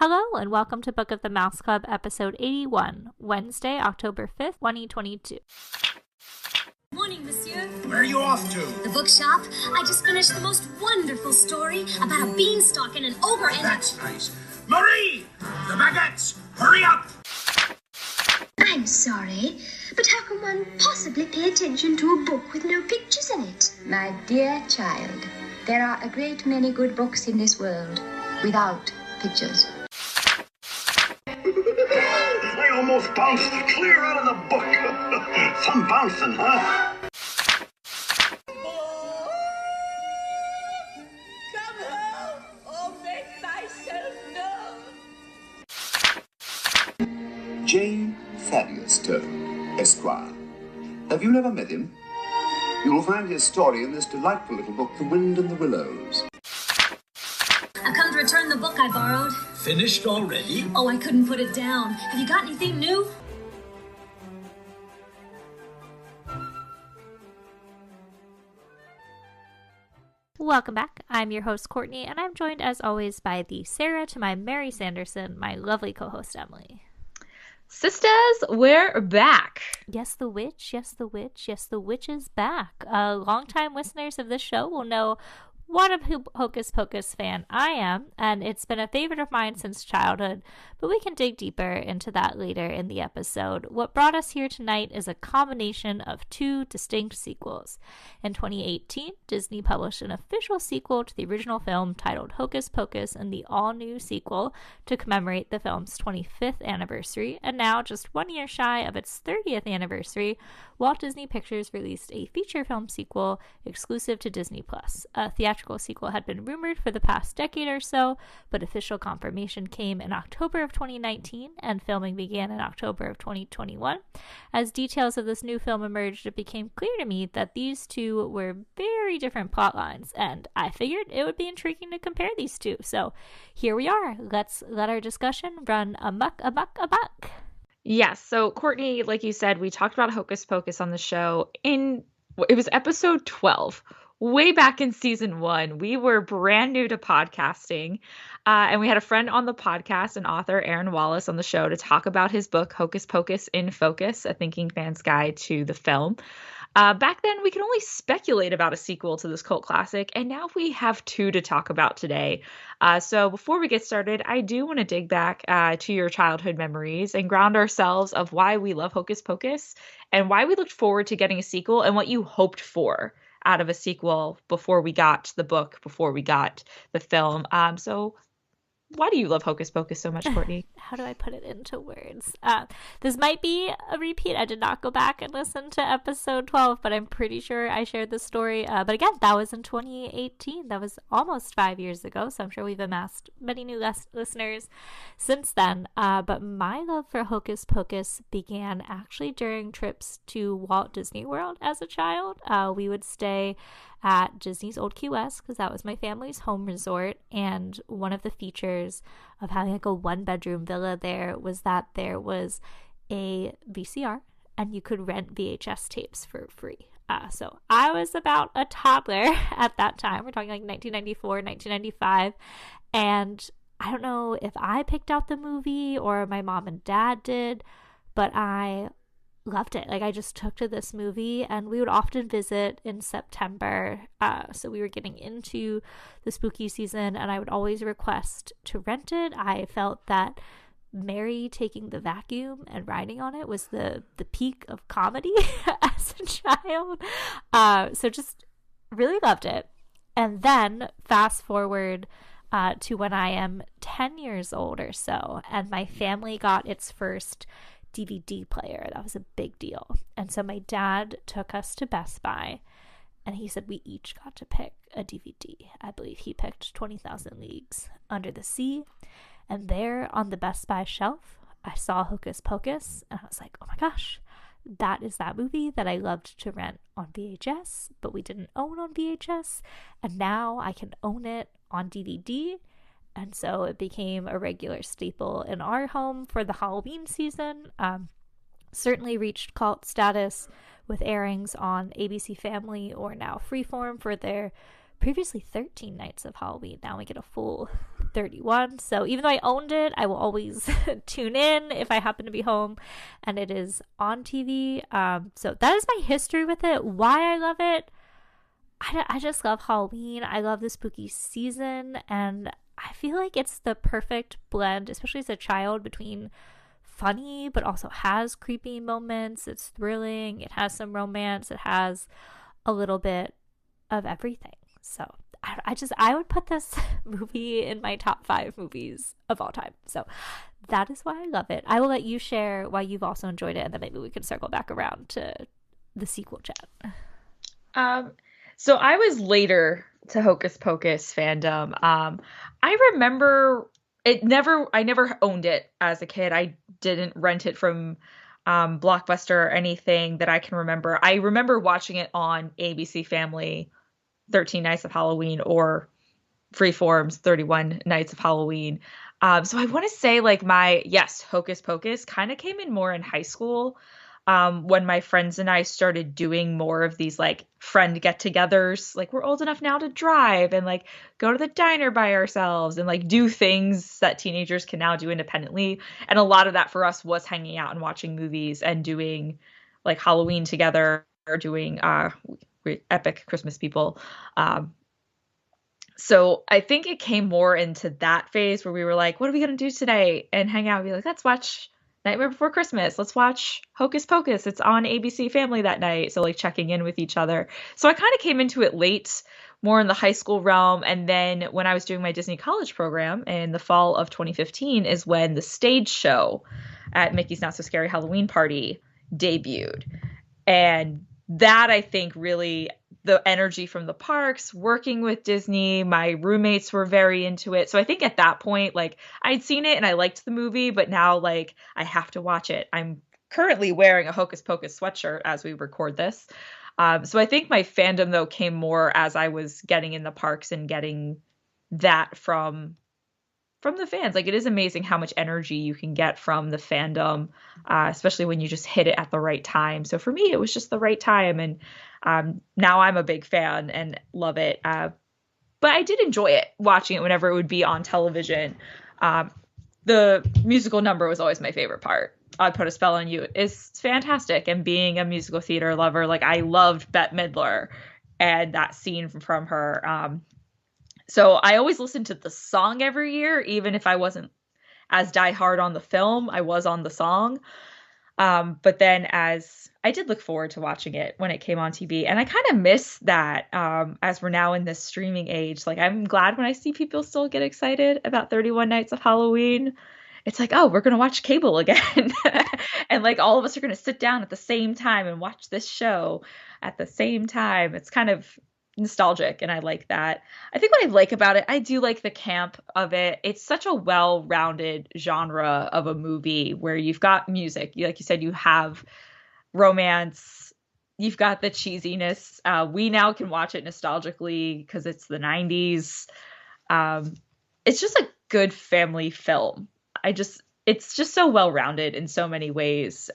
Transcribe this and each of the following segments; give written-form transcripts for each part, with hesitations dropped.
Hello and welcome to Book of the Mouse Club, episode 81, Wednesday, October 5th, 2022. Morning, monsieur. Where are you off to? The bookshop. I just finished the most wonderful story about a beanstalk and an ogre and... That's nice. Marie! The baguettes! Hurry up! I'm sorry, but how can one possibly pay attention to a book with no pictures in it? My dear child, there are a great many good books in this world without pictures. I almost bounced clear out of the book. Some bouncing, huh? Come home or make myself known. J. Thaddeus Turtle, Esquire. Have you never met him? You will find his story in this delightful little book, The Wind and the Willows. I've come to return the book I borrowed. Finished already? Oh, I couldn't put it down. Have you got anything new? Welcome back. I'm your host, Courtney, and I'm joined as always by the Sarah to my Mary Sanderson, my lovely co-host, Emily. Sisters, we're back. Yes, the witch. Yes, the witch. Yes, the witch is back. Longtime listeners of this show will know what a Hocus Pocus fan I am, and it's been a favorite of mine since childhood, but we can dig deeper into that later in the episode. What brought us here tonight is a combination of two distinct sequels. In 2018, Disney published an official sequel to the original film titled Hocus Pocus and the all-new sequel to commemorate the film's 25th anniversary, and now, just 1 year shy of its 30th anniversary, Walt Disney Pictures released a feature film sequel exclusive to Disney+. A theatrical sequel had been rumored for the past decade or so, but official confirmation came in October of 2019, and filming began in October of 2021. As details of this new film emerged, it became clear to me that these two were very different plot lines, and I figured it would be intriguing to compare these two. So here we are. Let's let our discussion run amok. Yes, so Courtney, like you said, we talked about Hocus Pocus on the show it was episode 12. Way back in season 1, we were brand new to podcasting, and we had a friend on the podcast, an author, Aaron Wallace, on the show to talk about his book, Hocus Pocus in Focus, A Thinking Fan's Guide to the Film. Back then, we could only speculate about a sequel to this cult classic, and now we have two to talk about today. So before we get started, I do want to dig back to your childhood memories and ground ourselves of why we love Hocus Pocus and why we looked forward to getting a sequel and what you hoped for out of a sequel before we got the book, before we got the film. So why do you love Hocus Pocus so much, Courtney? How do I put it into words? This might be a repeat. I did not go back and listen to episode 12, but I'm pretty sure I shared the story. But again, that was in 2018. That was almost 5 years ago, so I'm sure we've amassed many new listeners since then. But my love for Hocus Pocus began actually during trips to Walt Disney World as a child. We would stay at Disney's Old Key West because that was my family's home resort, and one of the features of having like a one-bedroom villa there was that there was a VCR and you could rent VHS tapes for free. So I was about a toddler at that time. We're talking like 1994, 1995, and I don't know if I picked out the movie or my mom and dad did, but I loved it. Like, I just took to this movie, and we would often visit in September. So we were getting into the spooky season, and I would always request to rent it. I felt that Mary taking the vacuum and riding on it was the peak of comedy as a child. So just really loved it. And then fast forward to when I am 10 years old or so, and my family got its first DVD player. That was a big deal. And so my dad took us to Best Buy, and he said we each got to pick a DVD. I believe he picked 20,000 Leagues Under the Sea. And there on the Best Buy shelf, I saw Hocus Pocus, and I was like, oh my gosh, that is that movie that I loved to rent on VHS, but we didn't own on VHS. And now I can own it on DVD. And so it became a regular staple in our home for the Halloween season. Certainly reached cult status with airings on ABC Family or now Freeform for their previously 13 nights of Halloween. Now we get a full 31. So even though I owned it, I will always tune in if I happen to be home and it is on TV. So that is my history with it. Why I love it, I just love Halloween. I love the spooky season, and I feel like it's the perfect blend, especially as a child, between funny but also has creepy moments. It's thrilling. It has some romance. It has a little bit of everything. So I would put this movie in my top 5 movies of all time. So that is why I love it. I will let you share why you've also enjoyed it, and then maybe we can circle back around to the sequel chat. So I was later to Hocus Pocus fandom. I remember I never owned it as a kid. I didn't rent it from Blockbuster or anything that I can remember. I remember watching it on ABC Family, 13 Nights of Halloween, or Freeform's 31 Nights of Halloween. So I want to say like Hocus Pocus kind of came in more in high school, when my friends and I started doing more of these like friend get-togethers. Like, we're old enough now to drive and like go to the diner by ourselves and like do things that teenagers can now do independently. And a lot of that for us was hanging out and watching movies and doing like Halloween together, or doing epic Christmas people. So I think it came more into that phase where we were like, what are we going to do today? And hang out and be like, let's watch Nightmare Before Christmas. Let's watch Hocus Pocus. It's on ABC Family that night. So like checking in with each other. So I kind of came into it late, more in the high school realm. And then when I was doing my Disney college program in the fall of 2015 is when the stage show at Mickey's Not So Scary Halloween Party debuted. And that, I think, really, the energy from the parks, working with Disney, my roommates were very into it. So I think at that point, like, I'd seen it and I liked the movie, but now like I have to watch it. I'm currently wearing a Hocus Pocus sweatshirt as we record this. So I think my fandom though came more as I was getting in the parks and getting that from the fans. Like, it is amazing how much energy you can get from the fandom, especially when you just hit it at the right time. So for me, it was just the right time. And now I'm a big fan and love it. But I did enjoy it, watching it whenever it would be on television. The musical number was always my favorite part. I'd Put a Spell on You is fantastic. And being a musical theater lover, like, I loved Bette Midler and that scene from her. So I always listened to the song every year, even if I wasn't as diehard on the film, I was on the song. But then as I did look forward to watching it when it came on TV, and I kind of miss that, as we're now in this streaming age. Like, I'm glad when I see people still get excited about 31 Nights of Halloween. It's like, oh, we're going to watch cable again. And like all of us are going to sit down at the same time and watch this show at the same time. It's kind of nostalgic, and I like that. I think what I like about it, I do like the camp of it. It's such a well-rounded genre of a movie where you've got music, like you said, you have romance, you've got the cheesiness. We now can watch it nostalgically because it's the 90s. It's just a good family film. It's just so well-rounded in so many ways,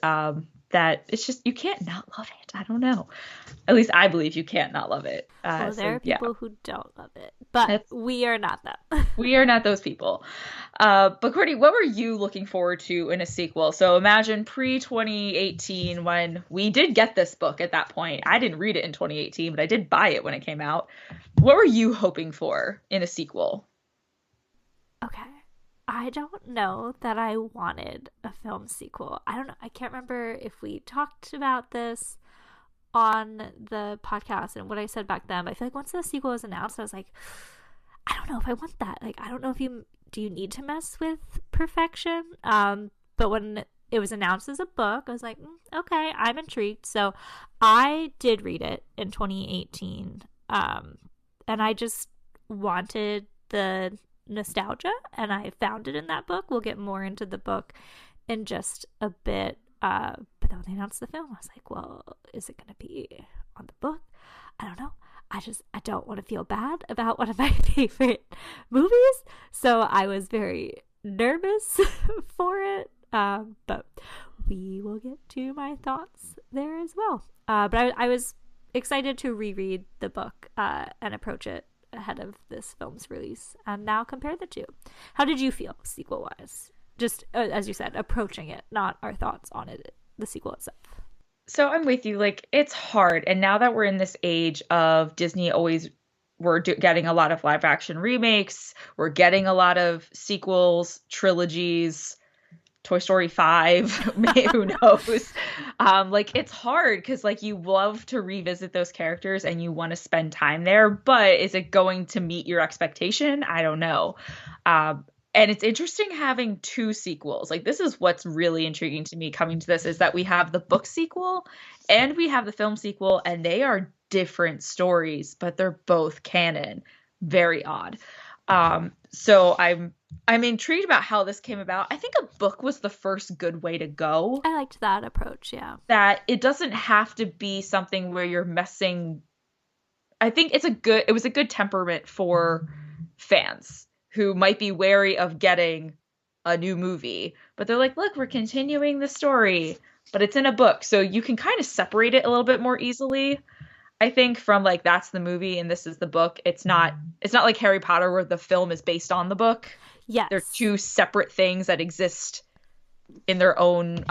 that it's just, you can't not love it. I don't know. At least I believe you can't not love it. Well, there are people who don't love it, but we are not them. We are not those people. But Courtney, what were you looking forward to in a sequel? So imagine pre-2018 when we did get this book at that point. I didn't read it in 2018, but I did buy it when it came out. What were you hoping for in a sequel? Okay. I don't know that I wanted a film sequel. I don't know. I can't remember if we talked about this on the podcast and what I said back then. But I feel like once the sequel was announced, I was like, I don't know if I want that. Like, I don't know if do you need to mess with perfection? But when it was announced as a book, I was like, okay, I'm intrigued. So I did read it in 2018. And I just wanted the nostalgia, and I found it in that book. We'll get more into the book in just a bit, but then when they announced the film, I was like, well, is it going to be on the book? I don't know. I don't want to feel bad about one of my favorite movies, so I was very nervous for it, but we will get to my thoughts there as well. But I was excited to reread the book and approach it ahead of this film's release. And now compare the two. How did you feel sequel-wise? Just, as you said, approaching it, not our thoughts on it, the sequel itself. So I'm with you. Like, it's hard. And now that we're in this age of Disney we're getting a lot of live action remakes. We're getting a lot of sequels, trilogies, Toy Story 5, who knows? Like, it's hard because, like, you love to revisit those characters and you want to spend time there, but is it going to meet your expectation? I don't know. And it's interesting having two sequels. Like, this is what's really intriguing to me coming to this, is that we have the book sequel and we have the film sequel, and they are different stories, but they're both canon. Very odd. So I'm intrigued about how this came about. I think a book was the first good way to go. I liked that approach, yeah. That it doesn't have to be something where you're messing. I think it was a good temperament for fans who might be wary of getting a new movie, but they're like, look, we're continuing the story, but it's in a book. So you can kind of separate it a little bit more easily, I think, from like, that's the movie and this is the book. It's not like Harry Potter where the film is based on the book. Yes. They're two separate things that exist in their own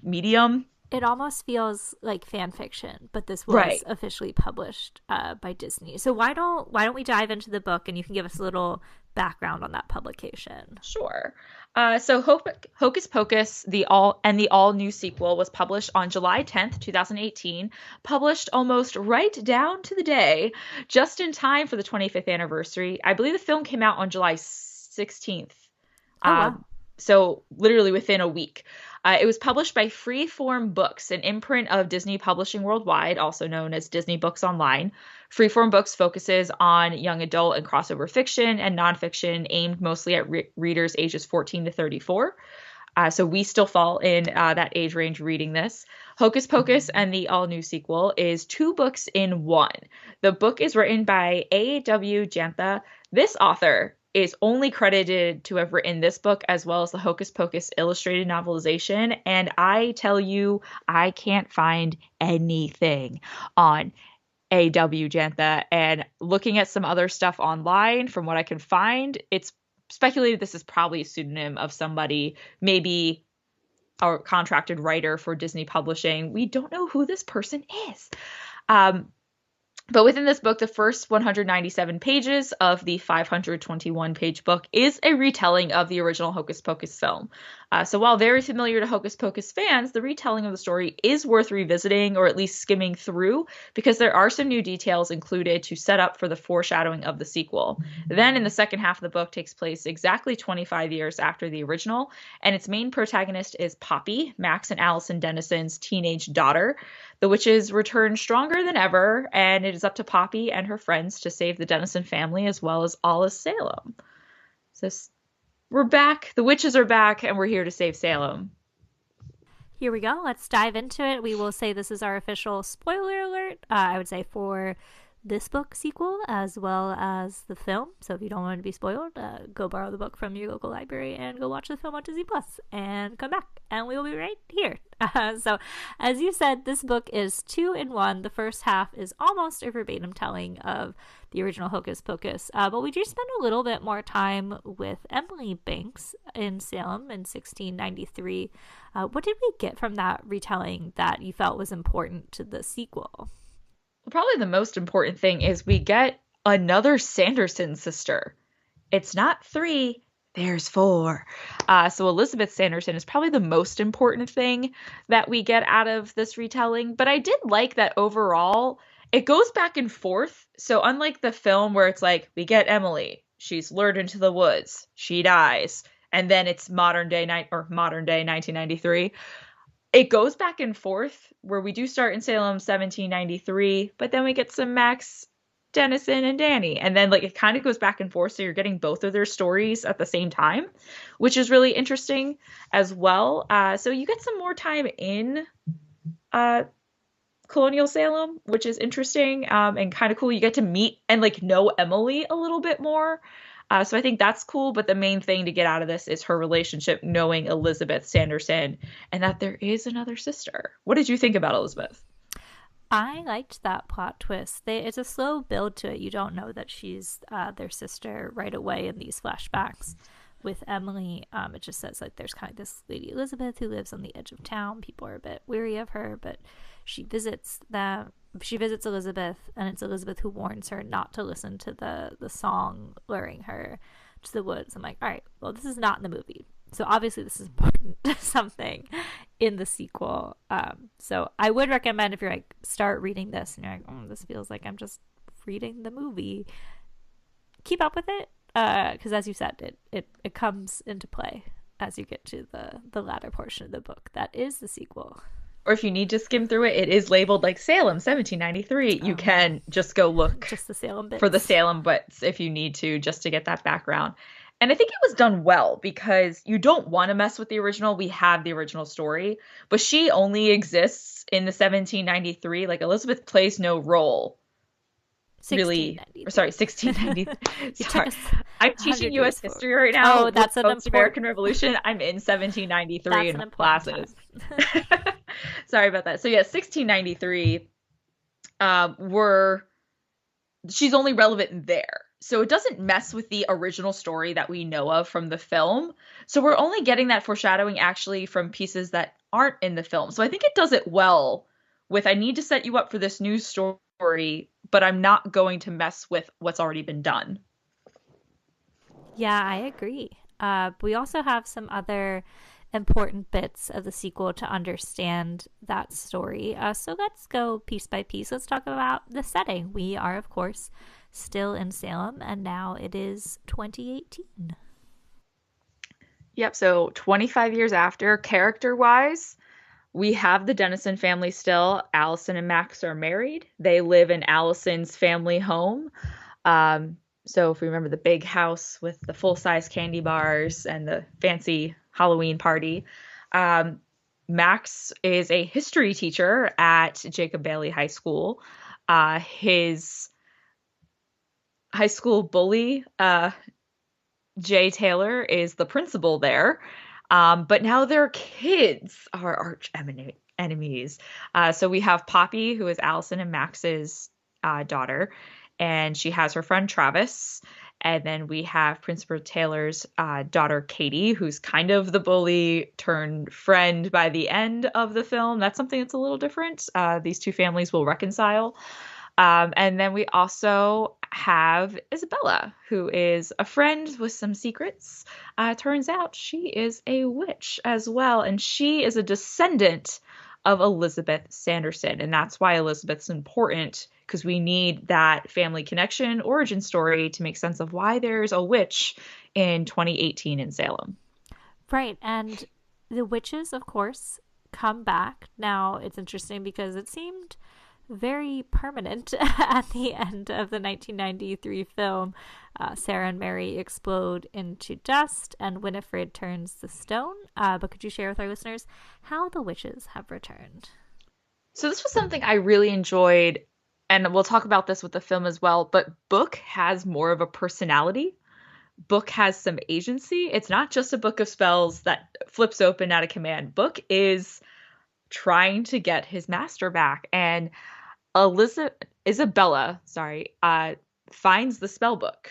medium. It almost feels like fan fiction, but this was officially published by Disney. So why don't we dive into the book, and you can give us a little background on that publication? Sure. So Hocus Pocus, the all new sequel, was published on July 10th, 2018, published almost right down to the day, just in time for the 25th anniversary. I believe the film came out on July 16th. Oh, wow. So literally within a week. It was published by Freeform Books, an imprint of Disney Publishing Worldwide, also known as Disney Books Online. Freeform Books focuses on young adult and crossover fiction and nonfiction aimed mostly at readers ages 14 to 34. So we still fall in that age range reading this. Hocus Pocus and the all-new sequel is 2 books in 1. The book is written by A.W. Jantha. This author is only credited to have written this book as well as the Hocus Pocus illustrated novelization. And I tell you, I can't find anything on A.W. Jantha. And looking at some other stuff online, from what I can find, it's speculated this is probably a pseudonym of somebody, maybe a contracted writer for Disney Publishing. We don't know who this person is. But within this book, the first 197 pages of the 521-page book is a retelling of the original Hocus Pocus film. So while very familiar to Hocus Pocus fans, the retelling of the story is worth revisiting or at least skimming through, because there are some new details included to set up for the foreshadowing of the sequel. Then in the second half of the book takes place exactly 25 years after the original, and its main protagonist is Poppy, Max and Allison Dennison's teenage daughter. The witches return stronger than ever, and it is up to Poppy and her friends to save the Dennison family as well as all of Salem. So we're back. The witches are back, and we're here to save Salem. Here we go. Let's dive into it. We will say this is our official spoiler alert, I would say, for this book sequel as well as the film. So if you don't want to be spoiled, go borrow the book from your local library and go watch the film on Disney Plus and come back, and we will be right here. So as you said, this book is 2 in 1. The first half is almost a verbatim telling of the original Hocus Pocus, but we do spend a little bit more time with Emily Banks in Salem in 1693. What did we get from that retelling that you felt was important to the sequel? Probably the most important thing is we get another Sanderson sister. It's not 3, there's 4. So Elizabeth Sanderson is probably the most important thing that we get out of this retelling. But I did like that overall it goes back and forth. So unlike the film where it's like, we get Emily, she's lured into the woods, she dies, and then it's modern day 1993. It goes back and forth, where we do start in Salem 1793, but then we get some Max, Dennison, and Danny. And then like it kind of goes back and forth, so you're getting both of their stories at the same time, which is really interesting as well. So you get some more time in colonial Salem, which is interesting and kind of cool. You get to meet and like know Emily a little bit more. So I think that's cool, but the main thing to get out of this is her relationship, knowing Elizabeth Sanderson, and that there is another sister. What did you think about Elizabeth? I liked that plot twist. It's a slow build to it. You don't know that she's their sister right away in these flashbacks with Emily. It just says like there's kind of this lady Elizabeth who lives on the edge of town. People are a bit weary of her, but she visits them. She visits Elizabeth, and it's Elizabeth who warns her not to listen to the song luring her to the woods. I'm like, all right, well, this is not in the movie. So obviously this is important to something in the sequel. So I would recommend if you're like, start reading this and you're like, oh, this feels like I'm just reading the movie, keep up with it. Because as you said, it comes into play as you get to the latter portion of the book. That is the sequel. Or if you need to skim through it, it is labeled like Salem 1793. You can just go look just the Salem bits. For the Salem bits if you need to, just to get that background. And I think it was done well because you don't want to mess with the original. We have the original story, but she only exists in the 1793. Like Elizabeth plays no role. Really, or sorry, 1690. Sorry, I'm teaching U.S. history right now. Oh, that's an important... American Revolution. I'm in 1793 in classes. Sorry about that. So yeah, 1693. She's only relevant there. So it doesn't mess with the original story that we know of from the film. So we're only getting that foreshadowing actually from pieces that aren't in the film. So I think it does it well with, I need to set you up for this new story, but I'm not going to mess with what's already been done. Yeah, I agree. We also have some other important bits of the sequel to understand that story. So let's go piece by piece. Let's talk about the setting. We are, of course, still in Salem, and now it is 2018. Yep, so 25 years after, character-wise, we have the Dennison family still. Allison and Max are married. They live in Allison's family home. So if we remember the big house with the full-size candy bars and the fancy Halloween party, Max is a history teacher at Jacob Bailey High School. His high school bully, Jay Taylor, is the principal there. But now their kids are arch enemies. So we have Poppy, who is Allison and Max's daughter, and she has her friend Travis. And then we have Principal Taylor's daughter, Katie, who's kind of the bully turned friend by the end of the film. That's something that's a little different. These two families will reconcile. And then we also have Isabella, who is a friend with some secrets. Turns out she is a witch as well, and she is a descendant of Elizabeth Sanderson. And that's why Elizabeth's important, because we need that family connection origin story to make sense of why there's a witch in 2018 in Salem. Right, and the witches, of course, come back. Now, it's interesting because it seemed very permanent at the end of the 1993 film. Sarah and Mary explode into dust and Winifred turns to stone. But could you share with our listeners how the witches have returned? So this was something I really enjoyed, and we'll talk about this with the film as well, but Book has more of a personality. Book has some agency. It's not just a book of spells that flips open at a command. Book is trying to get his master back, and Isabella finds the spell book.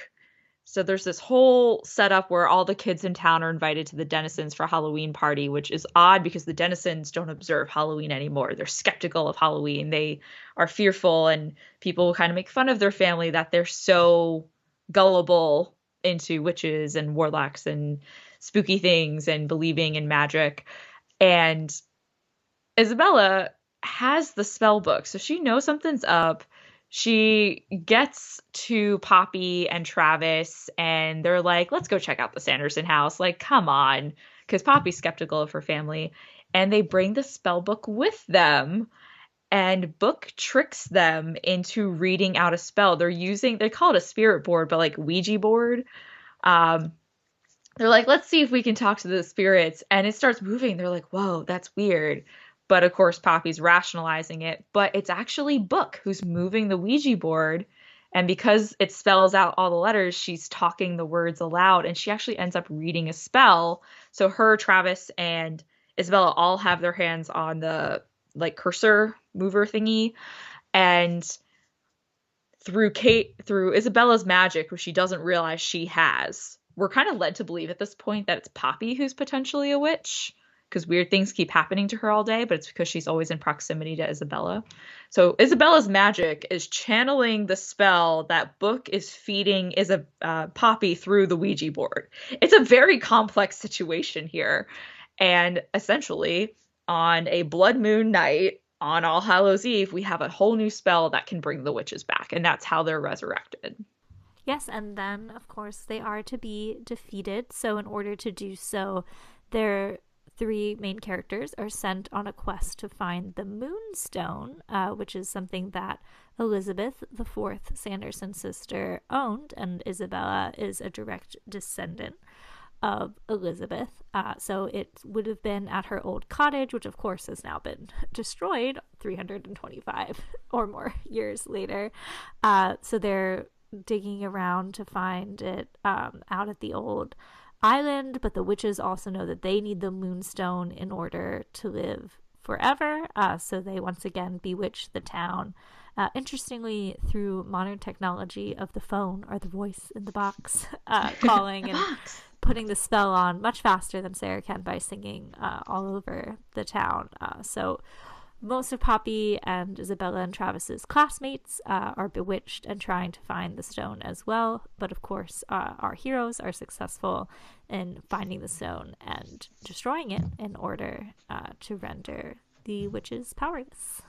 So there's this whole setup where all the kids in town are invited to the Dennisons for a Halloween party, which is odd because the Dennisons don't observe Halloween anymore. They're skeptical of Halloween. They are fearful, and people kind of make fun of their family that they're so gullible into witches and warlocks and spooky things and believing in magic. And Isabella has the spell book, so she knows something's up. She gets to Poppy and Travis, and they're like, let's go check out the Sanderson house. Like, come on, because Poppy's skeptical of her family. And they bring the spell book with them, and Book tricks them into reading out a spell. They call it a spirit board, but like Ouija board. They're like, let's see if we can talk to the spirits. And it starts moving. They're like, whoa, that's weird. But of course, Poppy's rationalizing it. But it's actually Book who's moving the Ouija board. And because it spells out all the letters, she's talking the words aloud. And she actually ends up reading a spell. So her, Travis, and Isabella all have their hands on the like cursor mover thingy. And through Isabella's magic, which she doesn't realize she has, we're kind of led to believe at this point that it's Poppy who's potentially a witch, because weird things keep happening to her all day, but it's because she's always in proximity to Isabella. So Isabella's magic is channeling the spell that Book is feeding Poppy through the Ouija board. It's a very complex situation here. And essentially, on a blood moon night, on All Hallows Eve, we have a whole new spell that can bring the witches back, and that's how they're resurrected. Yes, and then, of course, they are to be defeated. So in order to do so, their three main characters are sent on a quest to find the Moonstone, which is something that Elizabeth, the fourth Sanderson sister, owned, and Isabella is a direct descendant of Elizabeth. So it would have been at her old cottage, which of course has now been destroyed 325 or more years later. So they're digging around to find it out at the old island, but the witches also know that they need the Moonstone in order to live forever. So they once again bewitch the town. Interestingly, through modern technology of the phone or the voice in the box, calling and putting the spell on much faster than Sarah can by singing all over the town. So most of Poppy and Isabella and Travis's classmates are bewitched and trying to find the stone as well. But of course, our heroes are successful in finding the stone and destroying it in order to render the witches powerless.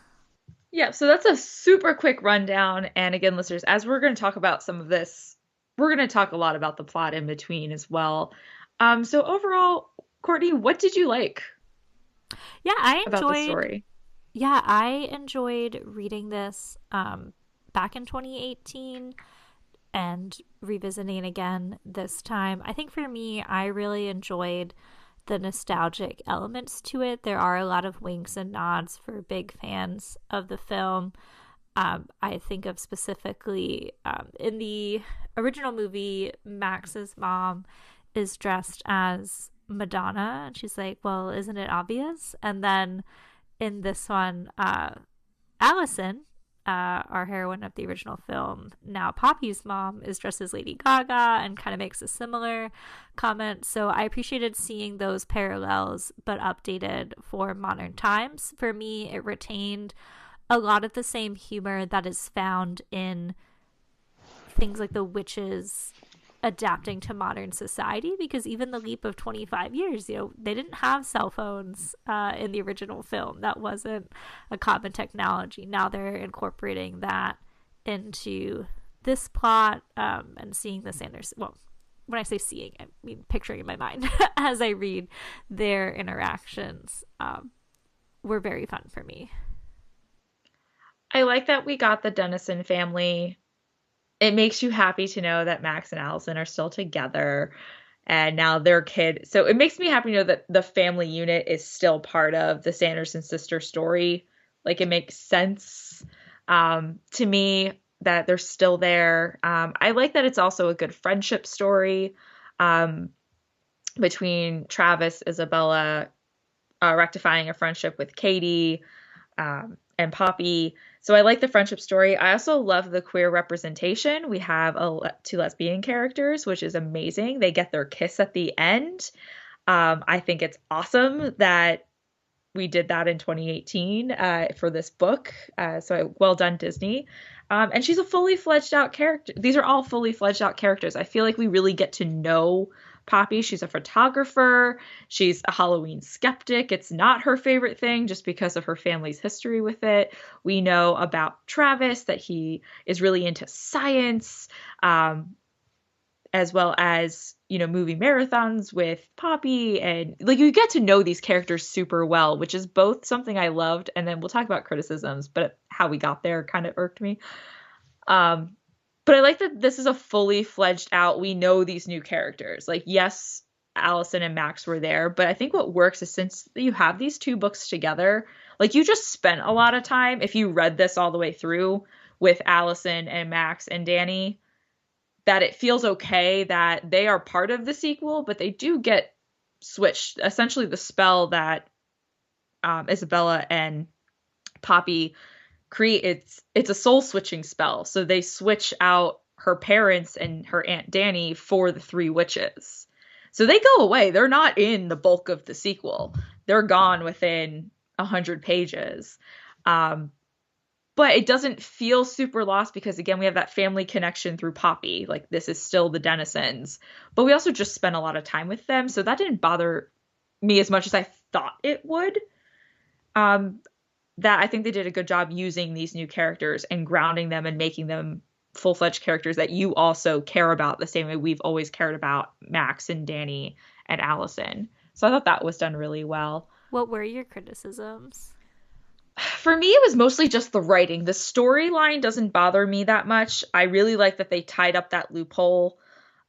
Yeah, so that's a super quick rundown. And again, listeners, as we're going to talk about some of this, we're going to talk a lot about the plot in between as well. So overall, Courtney, what did you like? Yeah, I enjoyed about the story. Yeah, I enjoyed reading this back in 2018 and revisiting again this time. I think for me, I really enjoyed the nostalgic elements to it. There are a lot of winks and nods for big fans of the film. I think of specifically in the original movie, Max's mom is dressed as Madonna, and she's like, well, isn't it obvious? And then in this one, Allison, our heroine of the original film, now Poppy's mom, is dressed as Lady Gaga and kind of makes a similar comment. So I appreciated seeing those parallels, but updated for modern times. For me, it retained a lot of the same humor that is found in things like the witches adapting to modern society, because even the leap of 25 years, they didn't have cell phones in the original film. That wasn't a common technology. Now they're incorporating that into this plot and seeing the Sanderson. Well, when I say seeing, I mean picturing in my mind as I read their interactions were very fun for me. I like that we got the Dennison family. It makes you happy to know that Max and Allison are still together and now their kid. So it makes me happy to know that the family unit is still part of the Sanderson sister story. Like, it makes sense to me that they're still there. I like that it's also a good friendship story between Travis, Isabella, rectifying a friendship with Katie, and Poppy. So I like the friendship story. I also love the queer representation. We have two lesbian characters, which is amazing. They get their kiss at the end. I think it's awesome that we did that in 2018 for this book. So well done, Disney. And she's a fully fledged out character. These are all fully fledged out characters. I feel like we really get to know Poppy. She's a photographer. She's a Halloween skeptic. It's not her favorite thing just because of her family's history with it. We know about Travis, that he is really into science, as well as, movie marathons with Poppy. And like, you get to know these characters super well, which is both something I loved. And then we'll talk about criticisms, but how we got there kind of irked me. But I like that this is a fully fledged out, we know these new characters. Like, yes, Allison and Max were there, but I think what works is since you have these two books together, like, you just spent a lot of time, if you read this all the way through with Allison and Max and Danny, that it feels okay that they are part of the sequel, but they do get switched. Essentially, the spell that Isabella and Poppy it's a soul switching spell. So they switch out her parents and her Aunt Dani for the three witches. So they go away. They're not in the bulk of the sequel. They're gone within 100 pages. But it doesn't feel super lost because, again, we have that family connection through Poppy. Like, this is still the Denizens. But we also just spent a lot of time with them, so that didn't bother me as much as I thought it would. That I think they did a good job using these new characters and grounding them and making them full-fledged characters that you also care about the same way we've always cared about Max and Dani and Allison. So I thought that was done really well. What were your criticisms? For me, it was mostly just the writing. The storyline doesn't bother me that much. I really like that they tied up that loophole,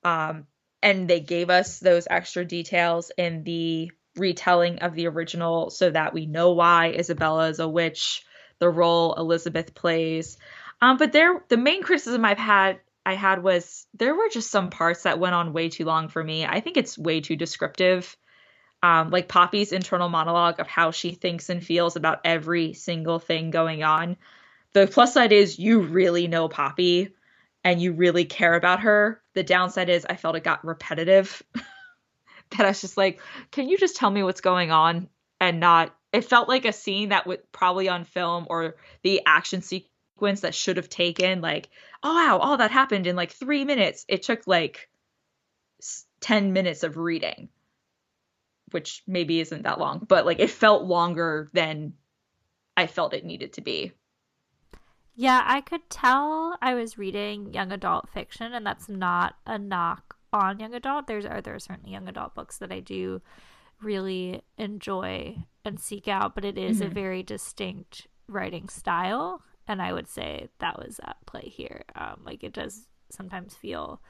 and they gave us those extra details in the retelling of the original so that we know why Isabella is a witch, the role Elizabeth plays. But the main criticism I had was there were just some parts that went on way too long for me. I think it's way too descriptive. Like Poppy's internal monologue of how she thinks and feels about every single thing going on. The plus side is you really know Poppy and you really care about her. The downside is I felt it got repetitive. That I was just like, can you just tell me what's going on and not... It felt like a scene that would probably on film or the action sequence that should have taken like, oh wow, all that happened in like 3 minutes. It took like 10 minutes of reading, which maybe isn't that long, but like it felt longer than I felt it needed to be. Yeah, I could tell I was reading young adult fiction, and that's not a knock on young adult. There are certainly young adult books that I do really enjoy and seek out, but it is a very distinct writing style, and I would say that was at play here. Like it does sometimes feel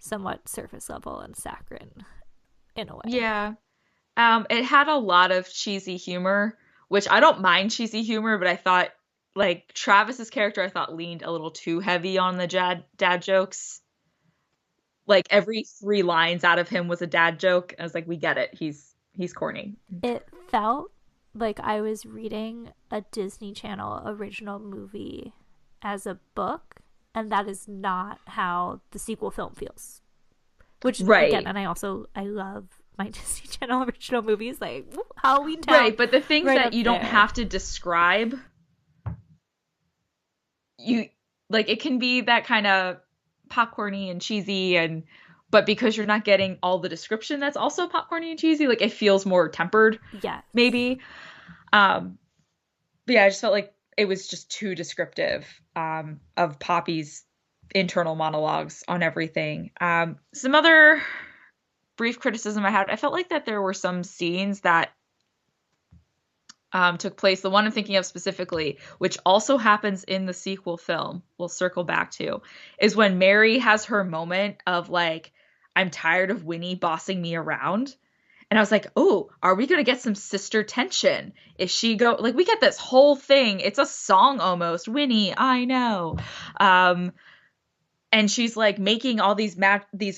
somewhat surface level and saccharine in a way. Yeah. It had a lot of cheesy humor, which I don't mind cheesy humor, but I thought, like, Travis's character, I thought leaned a little too heavy on the dad jokes. Like, every 3 lines out of him was a dad joke. I was like, we get it. He's corny. It felt like I was reading a Disney Channel original movie as a book, and that is not how the sequel film feels. Which, right. Again, and I love my Disney Channel original movies, like Halloween Town. Right, but the things that you don't have to describe, it can be that kind of popcorny and cheesy, but because you're not getting all the description that's also popcorny and cheesy, like it feels more tempered. Yeah. Maybe. But yeah, I just felt like it was just too descriptive of Poppy's internal monologues on everything. Some other brief criticism I felt like that there were some scenes that took place. The one I'm thinking of specifically, which also happens in the sequel film, we'll circle back to, is when Mary has her moment of like, I'm tired of Winnie bossing me around. And I was like, oh, are we going to get some sister tension? Is she like, we get this whole thing. It's a song almost. Winnie, I know. And she's like making all these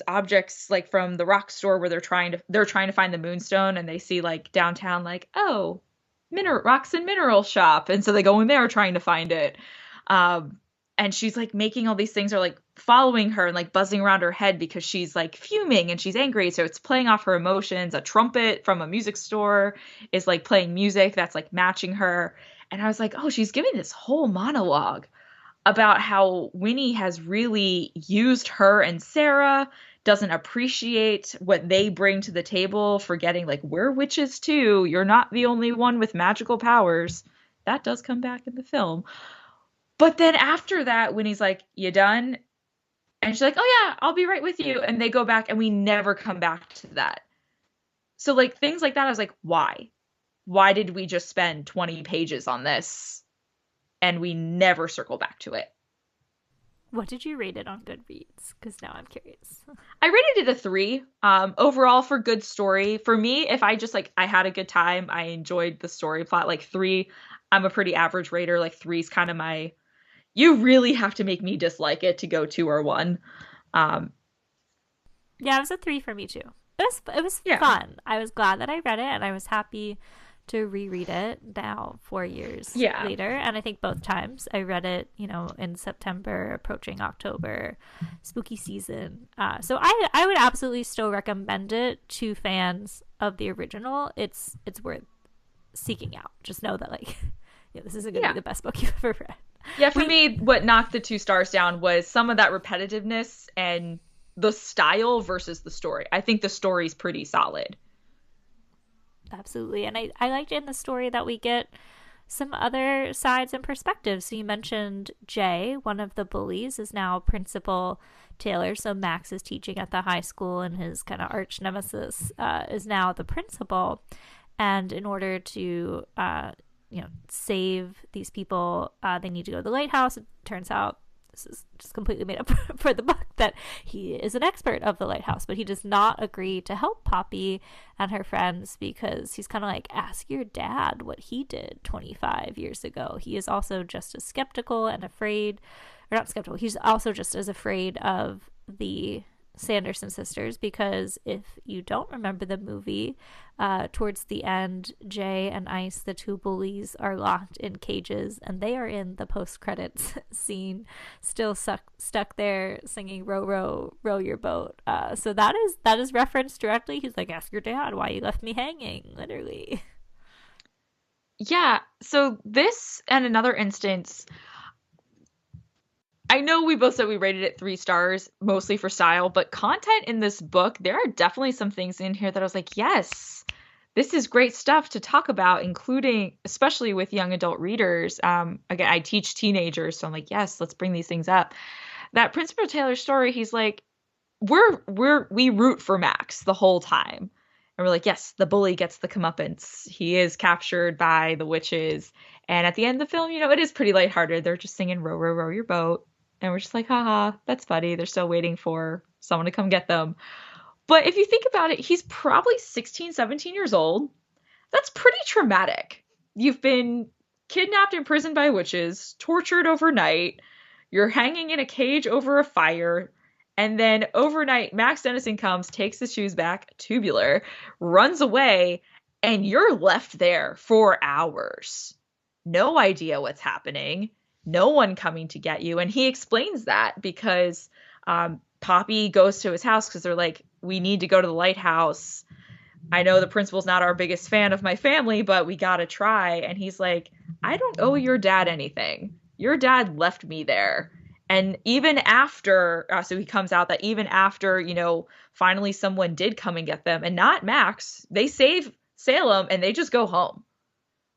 objects like from the rock store where they're trying to find the moonstone, and they see like downtown like, oh, rocks and mineral shop, and so they go in there trying to find it. And she's like making all these things are like following her and like buzzing around her head because she's like fuming and she's angry, so it's playing off her emotions. A trumpet from a music store is like playing music that's like matching her, and I was like, oh, she's giving this whole monologue about how Winnie has really used her and Sarah, doesn't appreciate what they bring to the table, forgetting like, we're witches too. You're not the only one with magical powers. That does come back in the film. But then after that, Winnie's like, you done? And she's like, oh yeah, I'll be right with you. And they go back and we never come back to that. So like things like that, I was like, why? Why did we just spend 20 pages on this? And we never circle back to it. What did you rate it on Goodreads? Because now I'm curious. I rated it a 3. Overall, for good story. For me, if I just I had a good time, I enjoyed the story plot. Like 3, I'm a pretty average rater. Like 3 is kind of my... You really have to make me dislike it to go 2 or 1. Yeah, it was a 3 for me too. It was yeah. fun. I was glad that I read it, and I was happy to reread it now 4 years Yeah. later, and I think both times I read it, in September, approaching October, spooky season. So I would absolutely still recommend it to fans of the original. It's worth seeking out. Just know that this isn't going to be the best book you've ever read. Yeah, for me, what knocked the 2 stars down was some of that repetitiveness and the style versus the story. I think the story's pretty solid. Absolutely. And I liked in the story that we get some other sides and perspectives. So you mentioned Jay, one of the bullies, is now Principal Taylor. So Max is teaching at the high school, and his kind of arch nemesis is now the principal. And in order to, save these people, they need to go to the lighthouse. It turns out, this is just completely made up for the book, that he is an expert of the lighthouse, but he does not agree to help Poppy and her friends because he's kind of like, ask your dad what he did 25 years ago. He is also just as skeptical and afraid, or not skeptical, he's also just as afraid of the Sanderson sisters, because if you don't remember the movie, towards the end, Jay and Ice, the 2 bullies, are locked in cages, and they are in the post-credits scene, still stuck there singing "Row, row, row your boat." So that is referenced directly. He's like, ask your dad why you left me hanging, literally. Yeah, so this and another instance, I know we both said we rated it 3 stars, mostly for style, but content in this book, there are definitely some things in here that I was like, yes, this is great stuff to talk about, including, especially with young adult readers. Again, I teach teenagers, so I'm like, yes, let's bring these things up. That Principal Taylor story, he's like, we root for Max the whole time. And we're like, yes, the bully gets the comeuppance. He is captured by the witches. And at the end of the film, it is pretty lighthearted. They're just singing "Row, row, row your boat." And we're just like, haha, that's funny. They're still waiting for someone to come get them. But if you think about it, he's probably 16, 17 years old. That's pretty traumatic. You've been kidnapped, imprisoned by witches, tortured overnight. You're hanging in a cage over a fire. And then overnight, Max Dennison comes, takes his shoes back, tubular, runs away, and you're left there for hours. No idea what's happening. No one coming to get you. And he explains that because Poppy goes to his house because they're like, we need to go to the lighthouse. I know the principal's not our biggest fan of my family, but we got to try. And he's like, I don't owe your dad anything. Your dad left me there. And even after, so he comes out that even after, finally someone did come and get them, and not Max, they save Salem and they just go home.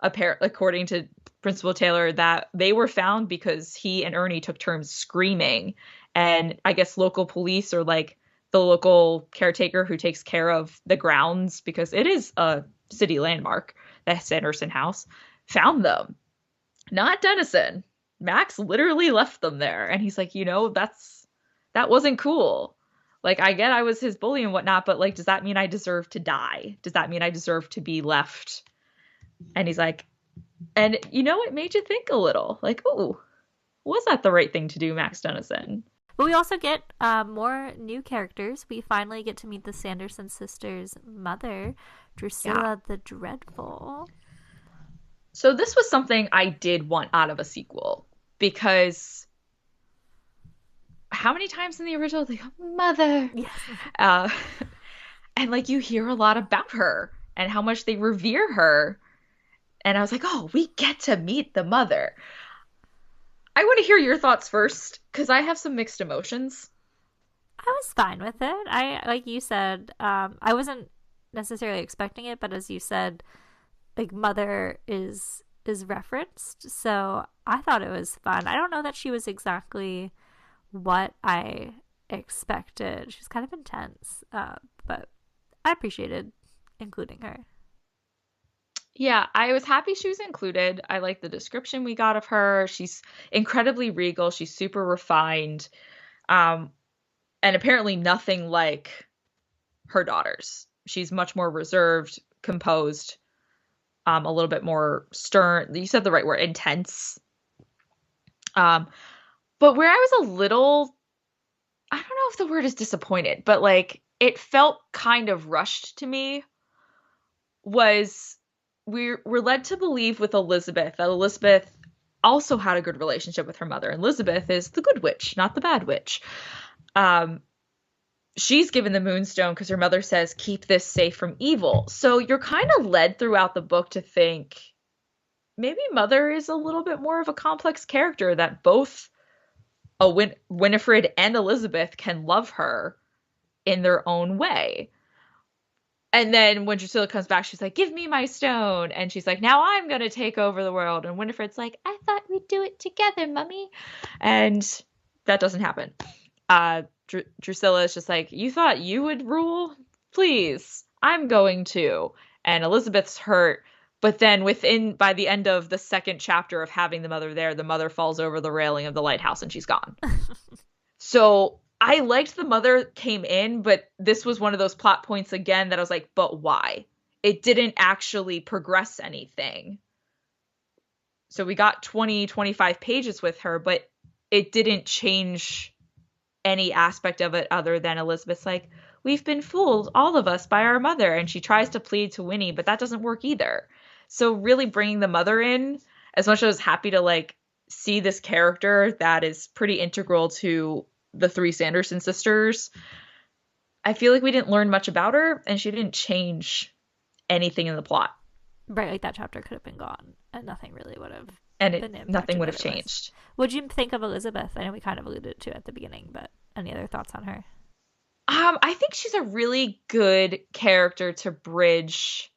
Apparently, according to Principal Taylor, that they were found because he and Ernie took turns screaming. And I guess local police, or like the local caretaker who takes care of the grounds, because it is a city landmark, the Sanderson house, found them. Not Dennison. Max literally left them there. And he's like, that wasn't cool. Like, I get I was his bully and whatnot, but like, does that mean I deserve to die? Does that mean I deserve to be left? And he's like, and it made you think a little, like, oh, was that the right thing to do, Max Dennison? But we also get more new characters. We finally get to meet the Sanderson sisters' mother, Drusilla the Dreadful. So this was something I did want out of a sequel, because how many times in the original they go, mother? Yes. And like, you hear a lot about her and how much they revere her. And I was like, oh, we get to meet the mother. I want to hear your thoughts first, because I have some mixed emotions. I was fine with it. Like you said, I wasn't necessarily expecting it, but as you said, like, mother is referenced, so I thought it was fun. I don't know that she was exactly what I expected. She was kind of intense, but I appreciated including her. Yeah, I was happy she was included. I like the description we got of her. She's incredibly regal. She's super refined. And apparently nothing like her daughters. She's much more reserved, composed, a little bit more stern. You said the right word, intense. But where I was a little, I don't know if the word is disappointed, but like, it felt kind of rushed to me, was we're led to believe with Elizabeth that Elizabeth also had a good relationship with her mother. And Elizabeth is the good witch, not the bad witch. She's given the Moonstone because her mother says, keep this safe from evil. So you're kind of led throughout the book to think maybe Mother is a little bit more of a complex character, that both Winifred and Elizabeth can love her in their own way. And then when Drusilla comes back, she's like, give me my stone. And she's like, now I'm going to take over the world. And Winifred's like, I thought we'd do it together, Mummy. And that doesn't happen. Drusilla is just like, you thought you would rule? Please, I'm going to. And Elizabeth's hurt. But then by the end of the second chapter of having the mother there, the mother falls over the railing of the lighthouse and she's gone. So I liked the mother came in, but this was one of those plot points again that I was like, but why? It didn't actually progress anything. So we got 25 pages with her, but it didn't change any aspect of it other than Elizabeth's like, we've been fooled, all of us, by our mother. And she tries to plead to Winnie, but that doesn't work either. So really bringing the mother in, as much as I was happy to like see this character that is pretty integral to the three Sanderson sisters, I feel like we didn't learn much about her and she didn't change anything in the plot. Right, like that chapter could have been gone and nothing really would have nothing would have changed. What did you think of Elizabeth? I know we kind of alluded to it at the beginning, but any other thoughts on her? I think she's a really good character to bridge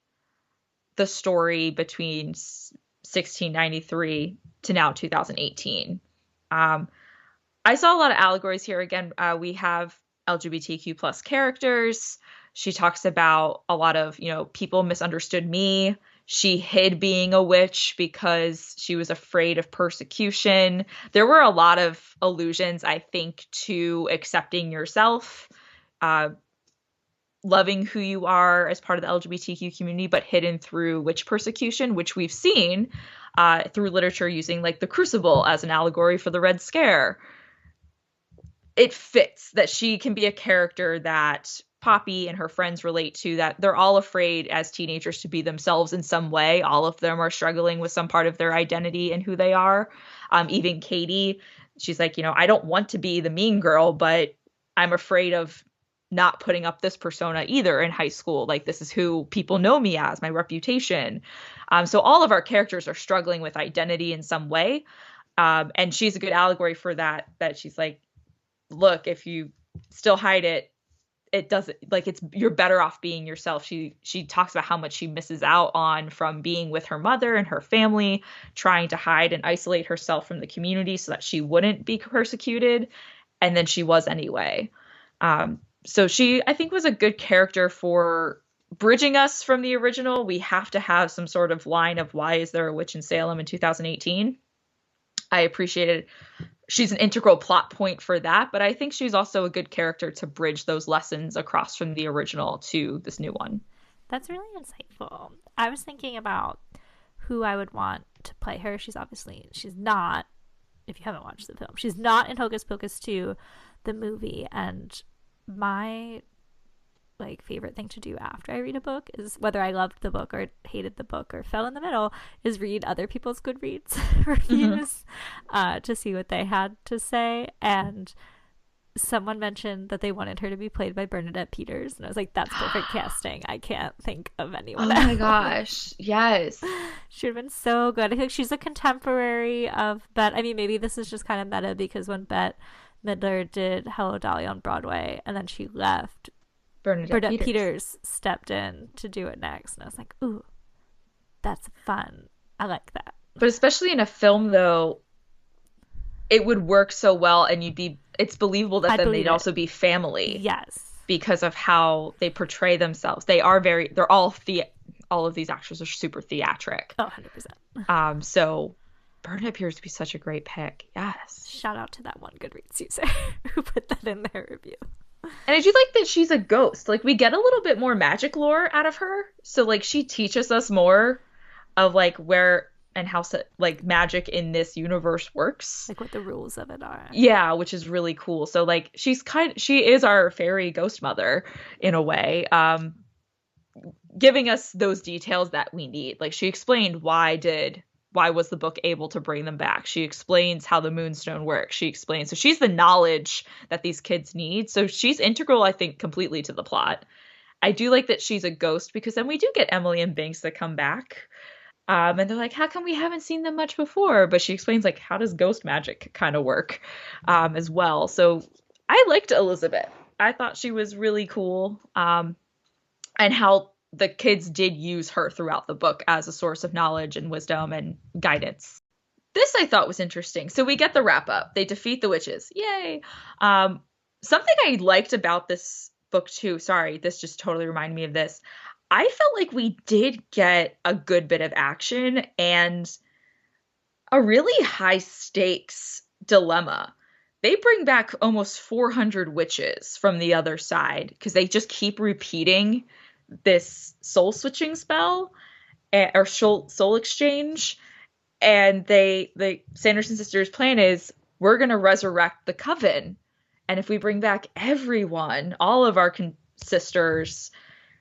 the story between 1693 to now 2018. I saw a lot of allegories here. Again, we have LGBTQ plus characters. She talks about a lot of, people misunderstood me. She hid being a witch because she was afraid of persecution. There were a lot of allusions, I think, to accepting yourself, loving who you are as part of the LGBTQ community, but hidden through witch persecution, which we've seen through literature using like the Crucible as an allegory for the Red Scare. It fits that she can be a character that Poppy and her friends relate to, that they're all afraid as teenagers to be themselves in some way. All of them are struggling with some part of their identity and who they are. Even Katie, she's like, I don't want to be the mean girl, but I'm afraid of not putting up this persona either in high school. Like, this is who people know me as, my reputation. So all of our characters are struggling with identity in some way. And she's a good allegory for that she's like, look, if you still hide it, it doesn't, like, you're better off being yourself. She talks about how much she misses out on from being with her mother and her family, trying to hide and isolate herself from the community so that she wouldn't be persecuted. And then she was anyway. So she, I think, was a good character for bridging us from the original. We have to have some sort of line of why is there a witch in Salem in 2018. I appreciated she's an integral plot point for that, but I think she's also a good character to bridge those lessons across from the original to this new one. That's really insightful. I was thinking about who I would want to play her. She's not, if you haven't watched the film, she's not in Hocus Pocus 2, the movie, and my favorite thing to do after I read a book is, whether I loved the book or hated the book or fell in the middle, is read other people's Goodreads reviews to see what they had to say. And someone mentioned that they wanted her to be played by Bernadette Peters, and I was like, that's perfect casting. I can't think of anyone else. Oh my gosh, yes. She would have been so good. I think she's a contemporary of Bette. I mean, maybe this is just kind of meta because when Bette Midler did Hello Dolly on Broadway and then she left, Bernadette Peters stepped in to do it next, and I was like, ooh, that's fun. I like that. But especially in a film, though, it would work so well, and it's believable that then they'd also be family. Yes. Because of how they portray themselves. They're all of these actors are super theatric. Oh, 100%. So Bernadette Peters would be such a great pick. Yes. Shout out to that one Goodreads user who put that in their review. And I do like that she's a ghost. Like, we get a little bit more magic lore out of her. So, like, she teaches us more of, like, where and how, like, magic in this universe works. Like, what the rules of it are. Yeah, which is really cool. So, like, she is our fairy ghost mother, in a way. giving us those details that we need. Like, she explained why was the book able to bring them back. She explains how the Moonstone works. She explains. So she's the knowledge that these kids need. So she's integral, I think, completely to the plot. I do like that she's a ghost, because then we do get Emily and Binks that come back. And they're like, how come we haven't seen them much before? But she explains, like, how does ghost magic kind of work as well. So I liked Elizabeth. I thought she was really cool. And how the kids did use her throughout the book as a source of knowledge and wisdom and guidance. This I thought was interesting. So we get the wrap up. They defeat the witches. Yay. Something I liked about this book too, sorry, this just totally reminded me of this. I felt like we did get a good bit of action and a really high stakes dilemma. They bring back almost 400 witches from the other side because they just keep repeating this soul switching spell or soul exchange. And the Sanderson sisters' plan is, we're going to resurrect the coven. And if we bring back everyone, all of our sisters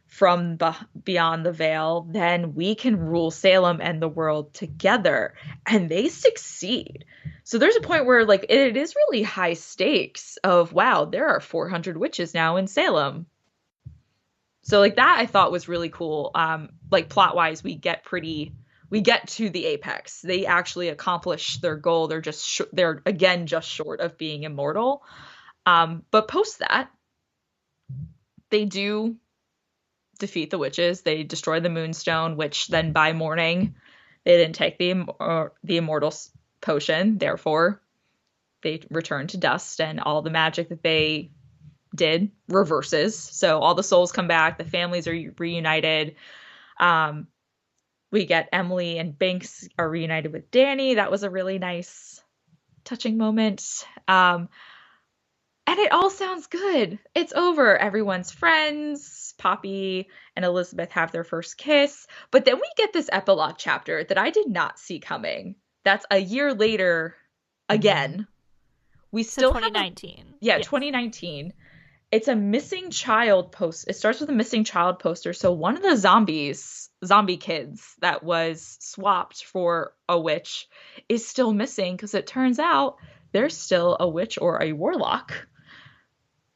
from beyond the veil, then we can rule Salem and the world together. And they succeed. So there's a point where, like, it is really high stakes of, wow, there are 400 witches now in Salem. So, like, that I thought was really cool. Like, plot-wise, we get to the apex. They actually accomplish their goal. They're again just short of being immortal. But post that, they do defeat the witches. They destroy the Moonstone, which then by morning they didn't take the immortal potion. Therefore, they return to dust, and all the magic that they did reverses. So all the souls come back. The families are reunited. We get Emily and Binks are reunited with Danny. That was a really nice, touching moment. And it all sounds good. It's over. Everyone's friends. Poppy and Elizabeth have their first kiss. But then we get this epilogue chapter that I did not see coming. That's a year later again. We still 2019. Yes. 2019. It's a missing child post. It starts with a missing child poster. So one of the zombie kids that was swapped for a witch is still missing, because it turns out there's still a witch or a warlock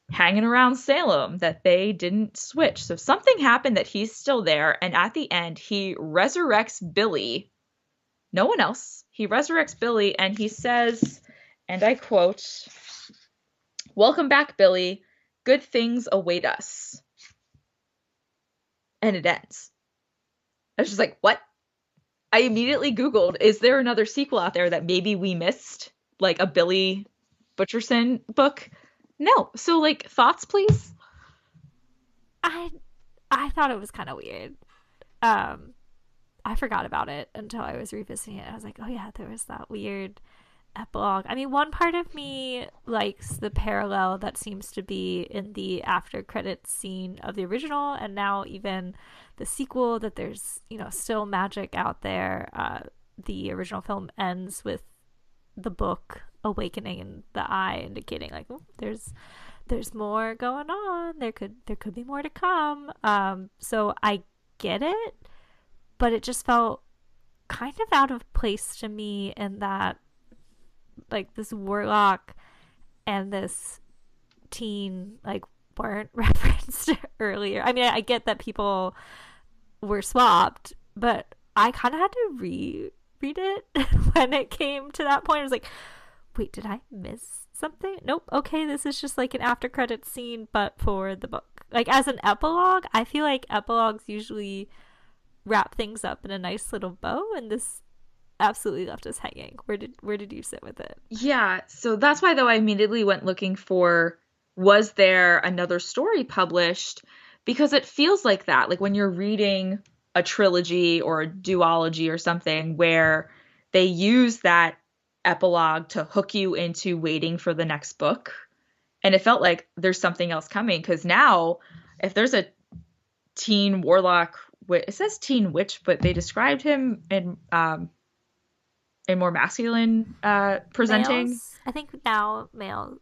hanging around Salem that they didn't switch. So something happened that he's still there. And at the end, he resurrects Billy. No one else. He resurrects Billy and he says, and I quote, "Welcome back, Billy. Good things await us." And it ends. I was just like, what? I immediately Googled, is there another sequel out there that maybe we missed? Like a Billy Butcherson book? No. So, like, thoughts, please? I thought it was kind of weird. I forgot about it until I was revisiting it. I was like, oh yeah, there was that weird epilogue. I mean, one part of me likes the parallel that seems to be in the after credits scene of the original, and now even the sequel, that there's, still magic out there. The original film ends with the book awakening in the eye, indicating like, oh, there's more going on. There could be more to come. So I get it, but it just felt kind of out of place to me in that, like, this warlock and this teen, like, weren't referenced earlier. I mean, I get that people were swapped, but I kind of had to reread it when it came to that point. I was like, wait, did I miss something? Nope. Okay, this is just like an after credits scene, but for the book. Like, as an epilogue, I feel like epilogues usually wrap things up in a nice little bow, and this absolutely left us hanging. Where did you sit with it? Yeah, so that's why, though, I immediately went looking for, was there another story published? Because it feels like that, like when you're reading a trilogy or a duology or something where they use that epilogue to hook you into waiting for the next book. And it felt like there's something else coming, because now if there's a teen warlock, it says teen witch, but they described him in more masculine presenting. Males, I think now male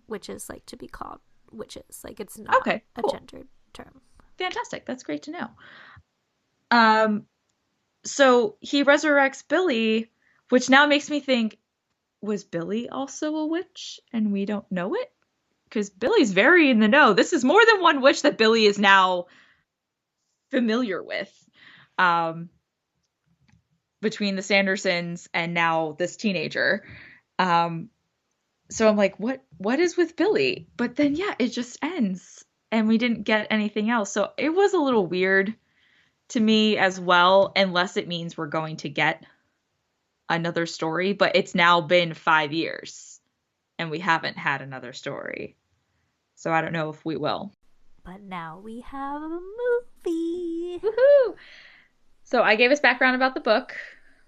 witches like to be called witches. Like, it's not okay, cool. a gendered term. Fantastic. That's great to know. So he resurrects Billy, which now makes me think, was Billy also a witch and we don't know it? Because Billy's very in the know. This is more than one witch that Billy is now familiar with. Between the Sandersons and now this teenager. So I'm like, what is with Billy? But then, yeah, it just ends and we didn't get anything else. So it was a little weird to me as well, unless it means we're going to get another story. But it's now been 5 years and we haven't had another story. So I don't know if we will. But now we have a movie. Woohoo! So I gave us background about the book.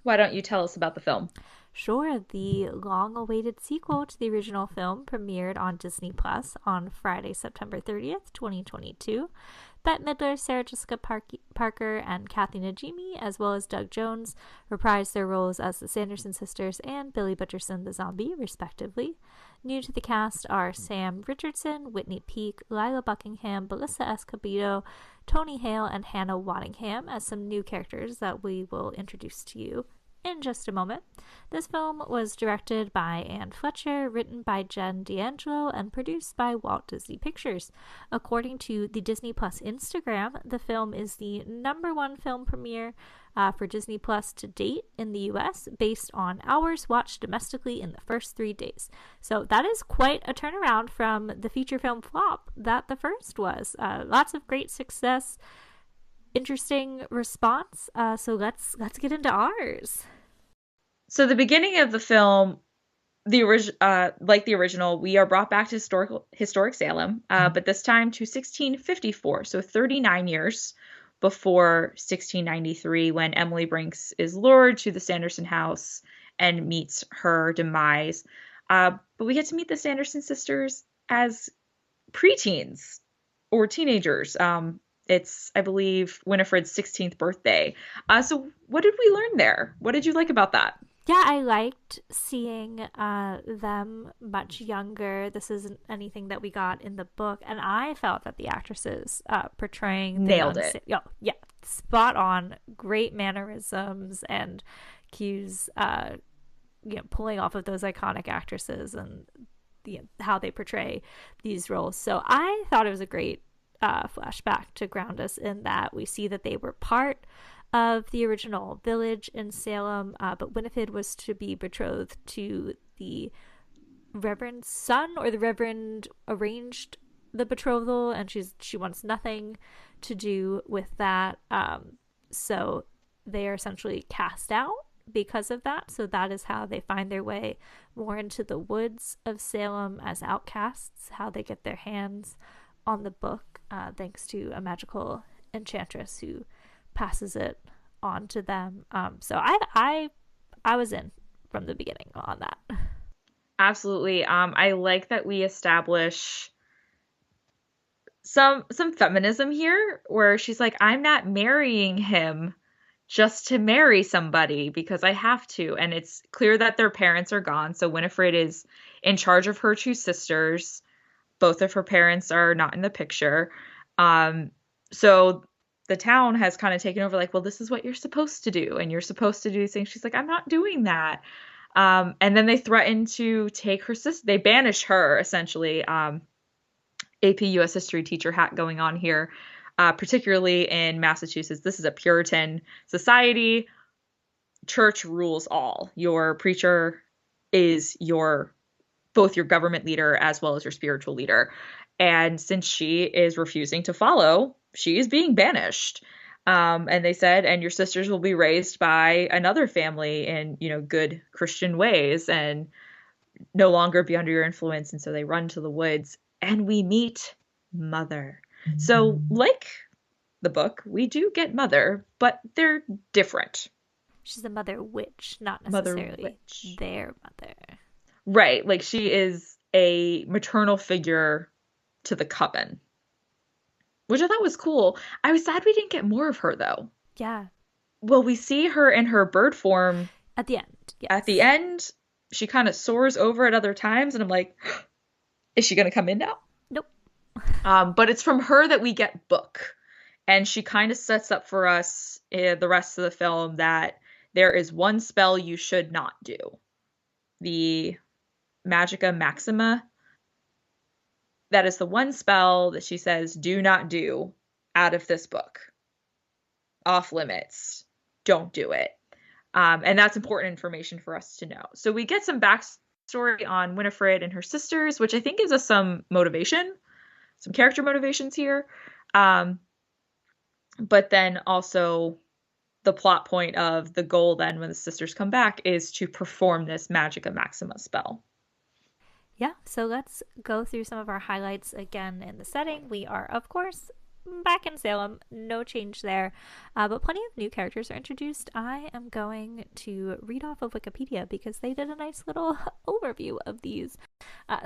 Why don't you tell us about the film? Sure. The long-awaited sequel to the original film premiered on Disney Plus on Friday, September 30th, 2022. Bette Midler, Sarah Jessica Parker, and Kathy Najimy, as well as Doug Jones, reprised their roles as the Sanderson sisters and Billy Butcherson the zombie, respectively. New to the cast are Sam Richardson, Whitney Peake, Lila Buckingham, Melissa Escobedo, Tony Hale, and Hannah Waddingham as some new characters that we will introduce to you in just a moment. This film was directed by Anne Fletcher, written by Jen D'Angelo, and produced by Walt Disney Pictures. According to the Disney Plus Instagram, the film is the #1 film premiere for Disney Plus to date in the US, based on hours watched domestically in the first 3 days. So that is quite a turnaround from the feature film flop that the first was. Lots of great success, interesting response. So let's get into ours. So the beginning of the film, like the original, we are brought back to historic Salem, but this time to 1654, so 39 years before 1693, when Emily Brinks is lured to the Sanderson house and meets her demise. But we get to meet the Sanderson sisters as preteens or teenagers. It's, I believe, Winifred's 16th birthday. So what did we learn there? What did you like about that? Yeah, I liked seeing them much younger. This isn't anything that we got in the book, and I felt that the actresses portraying nailed it. Yeah, spot on. Great mannerisms and cues, pulling off of those iconic actresses and how they portray these roles. So I thought it was a great flashback to ground us in that we see that they were part of the original village in Salem, but Winifred was to be betrothed to the Reverend's son, or the Reverend arranged the betrothal, and she wants nothing to do with that. So they are essentially cast out because of that. So that is how they find their way more into the woods of Salem as outcasts, how they get their hands on the book, thanks to a magical enchantress who passes it on to them. So I was in from the beginning on that. Absolutely. I like that we establish some feminism here, where she's like, I'm not marrying him just to marry somebody because I have to. And it's clear that their parents are gone. So Winifred is in charge of her 2 sisters. Both of her parents are not in the picture. So the town has kind of taken over, like, well, this is what you're supposed to do. And you're supposed to do these things. She's like, I'm not doing that. And then they threaten to take her sister. They banish her, essentially. AP US history teacher hat going on here, particularly in Massachusetts. This is a Puritan society. Church rules all. Your preacher is both your government leader as well as your spiritual leader. And since she is refusing to follow, she is being banished. And they said, and your sisters will be raised by another family in, good Christian ways and no longer be under your influence. And so they run to the woods, and we meet Mother. So like the book, we do get Mother, but they're different. She's a mother witch, not necessarily their mother. Right. Like, she is a maternal figure to the coven, which I thought was cool. I was sad we didn't get more of her, though. Yeah. Well, we see her in her bird form at the end. Yes. At the end, she kind of soars over at other times, and I'm like, is she going to come in now? Nope. But it's from her that we get Book. And she kind of sets up for us the rest of the film that there is one spell you should not do. The Magica Maxima. That is the one spell that she says, do not do out of this book. Off limits. Don't do it. And that's important information for us to know. So we get some backstory on Winifred and her sisters, which I think gives us some motivation, some character motivations here. But then also the plot point of the goal then when the sisters come back is to perform this Magica Maxima spell. Yeah, so let's go through some of our highlights again in the setting. We are, of course, back in Salem, no change there, but plenty of new characters are introduced. I am going to read off of Wikipedia because they did a nice little overview of these.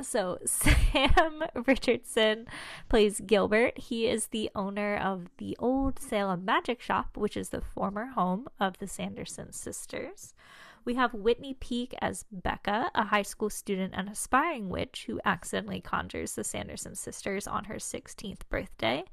So Sam Richardson plays Gilbert. He is the owner of the old Salem Magic Shop, which is the former home of the Sanderson sisters. We have Whitney Peak as Becca, a high school student and aspiring witch who accidentally conjures the Sanderson sisters on her 16th birthday.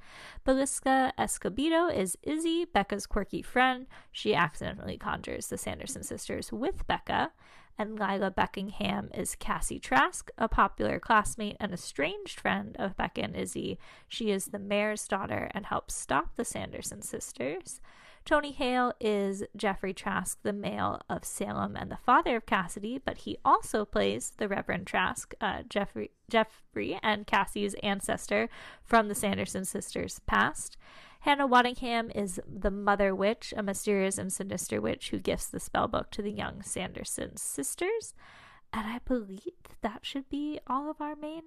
Belisca Escobedo is Izzy, Becca's quirky friend. She accidentally conjures the Sanderson sisters with Becca. And Lila Beckingham is Cassie Trask, a popular classmate and estranged friend of Becca and Izzy. She is the mayor's daughter and helps stop the Sanderson sisters. Tony Hale is Jeffrey Trask, the male of Salem and the father of Cassidy, but he also plays the Reverend Trask, Jeffrey and Cassie's ancestor from the Sanderson sisters' past. Hannah Waddingham is the Mother Witch, a mysterious and sinister witch who gifts the spellbook to the young Sanderson sisters. And I believe that should be all of our main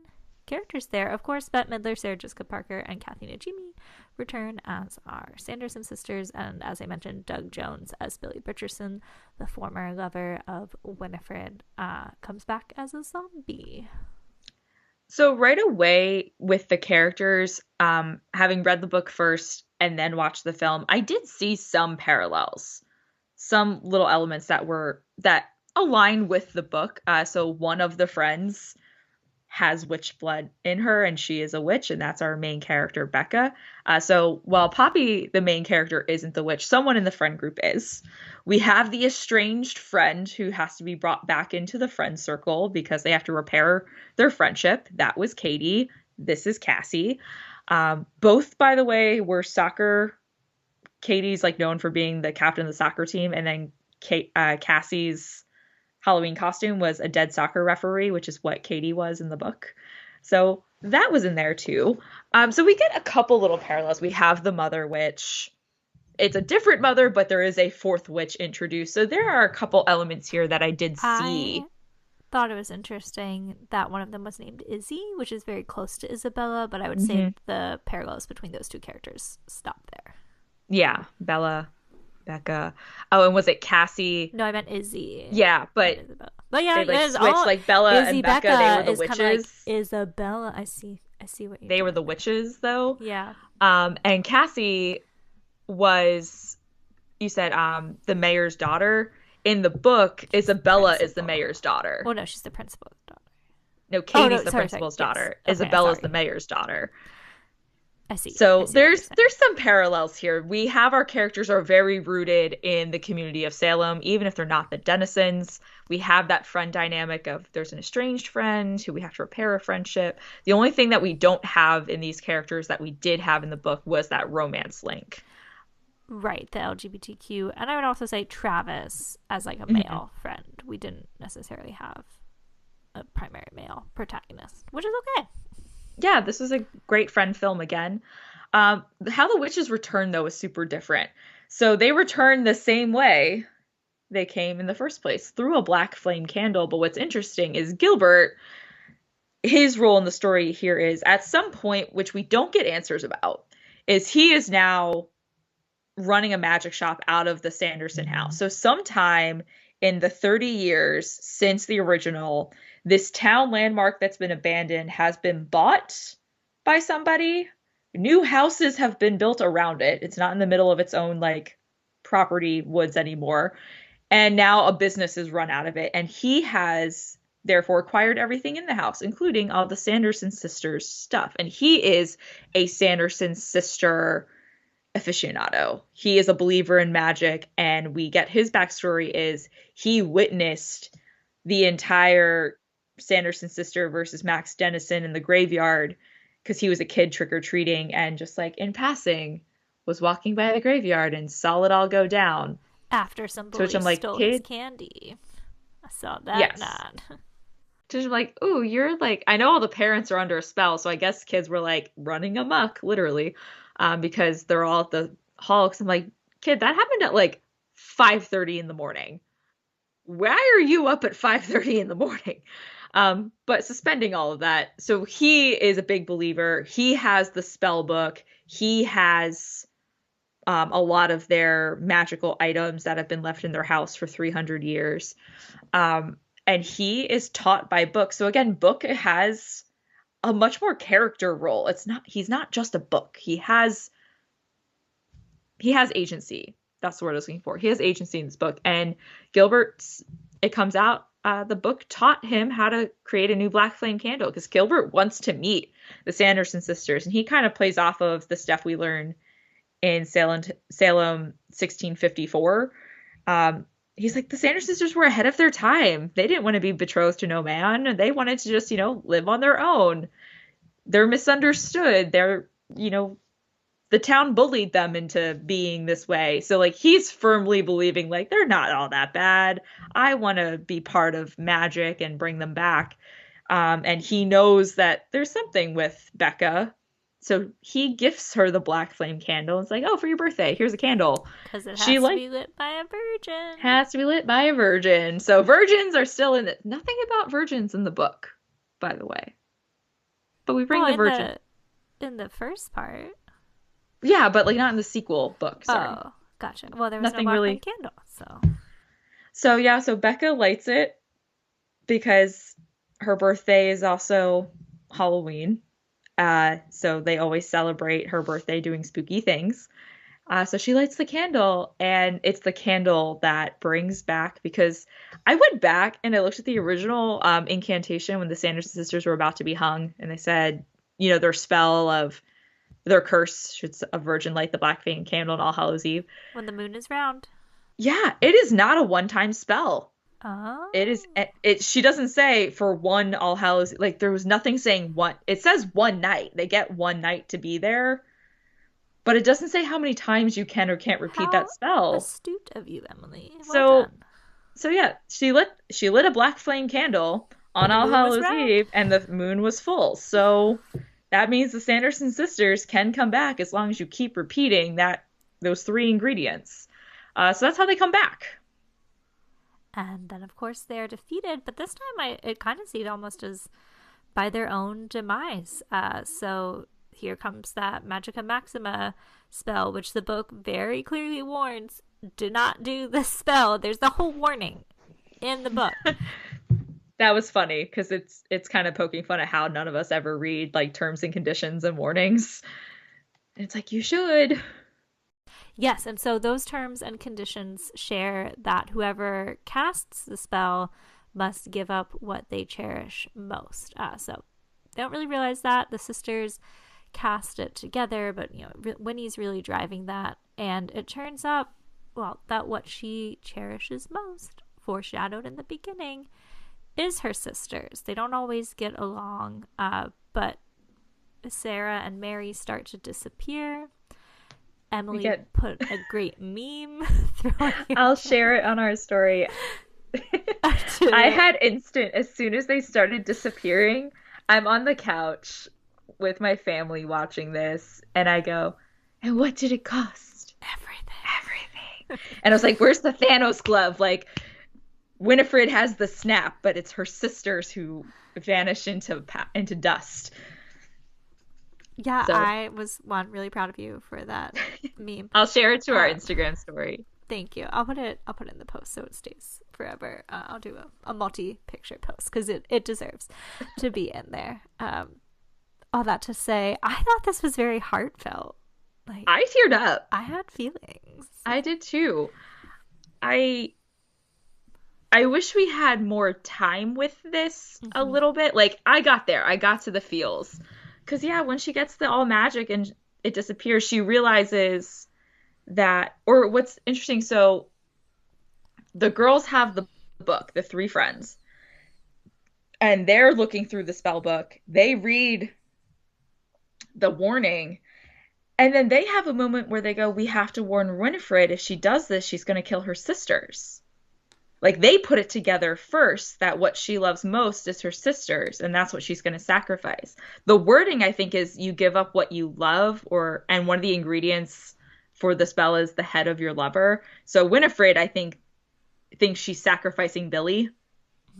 characters there. Of course, Bette Midler, Sarah Jessica Parker, and Kathy Najimy return as our Sanderson sisters, and as I mentioned, Doug Jones as Billy Butcherson, the former lover of Winifred, comes back as a zombie. So right away with the characters, having read the book first and then watched the film, I did see some parallels, some little elements that align with the book. So one of the friends has witch blood in her, and she is a witch, and that's our main character, Becca. So while Poppy, the main character, isn't the witch, someone in the friend group is. We have the estranged friend who has to be brought back into the friend circle because they have to repair their friendship. That was Katie. This is Cassie. Both, by the way, were soccer. Katie's known for being the captain of the soccer team, and then Cassie's Halloween costume was a dead soccer referee, which is what Katie was in the book. So that was in there too. So we get a couple little parallels. We have the Mother Witch. It's a different mother, but there is a fourth witch introduced. So there are a couple elements here that I did see. I thought it was interesting that one of them was named Izzy, which is very close to Isabella, but I would say the parallels between those two characters stop there. Yeah, Bella, Becca. Oh, and was it Cassie? No, I meant Izzy. Yeah, but yeah, they switched Bella Izzy, and Becca. They were the witches. Isabella, I see what you. They were the witches, though. Yeah. And Cassie was, you said, the mayor's daughter. In the book, Isabella is the mayor's daughter. Oh no, she's the principal's daughter. No, Katie's the principal's daughter. Yes. Isabella's the mayor's daughter. I see. So there's some parallels here. We have our characters are very rooted in the community of Salem, even if they're not the denizens. We have that friend dynamic of there's an estranged friend who we have to repair a friendship. The only thing that we don't have in these characters that we did have in the book was that romance link. Right, the LGBTQ. And I would also say Travis as a male friend. We didn't necessarily have a primary male protagonist, which is okay. Yeah, this was a great friend film again. How the witches return, though, is super different. So they return the same way they came in the first place, through a black flame candle. But what's interesting is Gilbert, his role in the story here is, at some point, which we don't get answers about, is he is now running a magic shop out of the Sanderson house. So sometime in the 30 years since the original, this town landmark that's been abandoned has been bought by somebody. New houses have been built around it. It's not in the middle of its own property woods anymore. And now a business is run out of it. And he has therefore acquired everything in the house, including all the Sanderson sisters stuff. And he is a Sanderson sister aficionado. He is a believer in magic, and we get his backstory is he witnessed the entire Sanderson sister versus Max Dennison in the graveyard because he was a kid trick-or-treating and just like in passing was walking by the graveyard and saw it all go down. After some To which bully I'm like, stole kid? his candy. I saw that Yes. nod. To which I'm like, ooh, you're like, I know all the parents are under a spell, so I guess kids were like running amok, literally, because they're all at the hall. Because I'm like, kid, that happened at like 5:30 in the morning. Why are you up at 5:30 in the morning? But suspending all of that, so he is a big believer. He has the spell book. He has a lot of their magical items that have been left in their house for 300 years. And he is taught by Book. So again, Book has a much more character role. He's not just a book. He has agency. That's the word I was looking for. He has agency in this book. And Gilbert's, it comes out, the book taught him how to create a new black flame candle because Gilbert wants to meet the Sanderson sisters. And he kind of plays off of the stuff we learn in Salem 1654. He's like, the Sanderson sisters were ahead of their time. They didn't want to be betrothed to no man. They wanted to just, live on their own. They're misunderstood. They're, the town bullied them into being this way. So like he's firmly believing like they're not all that bad. I want to be part of magic and bring them back. And he knows that there's something with Becca. So he gifts her the black flame candle. It's like, oh, for your birthday, here's a candle. Because it has to be lit by a virgin. Has to be lit by a virgin. So virgins are still in it. Nothing about virgins in the book, by the way. But we bring the virgin. In the first part. Yeah, but like not in the sequel book. Sorry. Oh, gotcha. Well, there was Nothing no black really... flame candle, so. So Becca lights it because her birthday is also Halloween. So they always celebrate her birthday doing spooky things. So she lights the candle, and it's the candle that brings back, because I went back and I looked at the original incantation when the Sanderson sisters were about to be hung, and they said, their spell of their curse should a virgin light the black flame candle on All Hallows Eve. When the moon is round. Yeah, it is not a one-time spell. Oh. It is. She doesn't say for one All Hallows. Like there was nothing saying one. It says one night. They get one night to be there, but it doesn't say how many times you can or can't repeat that spell. Astute of you, Emily. Well done. So yeah, she lit a black flame candle on All Hallows Eve, and the moon was full. So that means the Sanderson sisters can come back as long as you keep repeating those three ingredients. So that's how they come back. And then, of course, they're defeated. But this time, it kind of seemed almost as by their own demise. So here comes that Magica Maxima spell, which the book very clearly warns, do not do this spell. There's the whole warning in the book. That was funny, because it's kind of poking fun at how none of us ever read, like, terms and conditions and warnings. And it's like, you should. Yes, and so those terms and conditions share that whoever casts the spell must give up what they cherish most. So they don't really realize that. The sisters cast it together, but Winnie's really driving that. And it turns out, that what she cherishes most, foreshadowed in the beginning, is her sisters. They don't always get along, but Sarah and Mary start to disappear. Emily put a great meme through. I'll share it on our story. I had as soon as they started disappearing, I'm on the couch with my family watching this, and I go, and what did it cost? Everything. And I was like, where's the Thanos glove? Like, Winifred has the snap, but it's her sisters who vanish into dust. Yeah, so, I was really proud of you for that meme. I'll share it to our Instagram story. Thank you. I'll put it in the post so it stays forever. I'll do a multi-picture post because it deserves to be in there. All that to say, I thought this was very heartfelt. Like, I teared up. I had feelings. I did too. I wish we had more time with this a little bit. Like, I got there. I got to the feels. Because, when she gets the all magic and it disappears, she realizes or what's interesting, so the girls have the book, the three friends, and they're looking through the spell book. They read the warning, and then they have a moment where they go, we have to warn Winifred. If she does this, she's going to kill her sisters. Like, they put it together first that what she loves most is her sisters, and that's what she's going to sacrifice. The wording, I think, is you give up what you love, and one of the ingredients for the spell is the head of your lover. So Winifred, I think, thinks she's sacrificing Billy.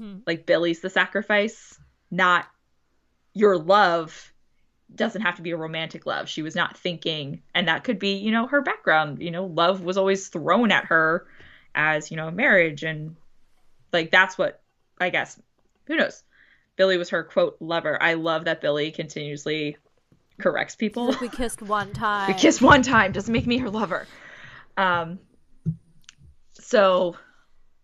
Mm-hmm. Like, Billy's the sacrifice, not your love. Doesn't have to be a romantic love. She was not thinking, and that could be, you know, her background. You know, love was always thrown at her as, you know, marriage, and like that's what, I guess, who knows. Billy was her quote lover. I love that Billy continuously corrects people. Like, we kissed one time. We kissed one time doesn't make me her lover. So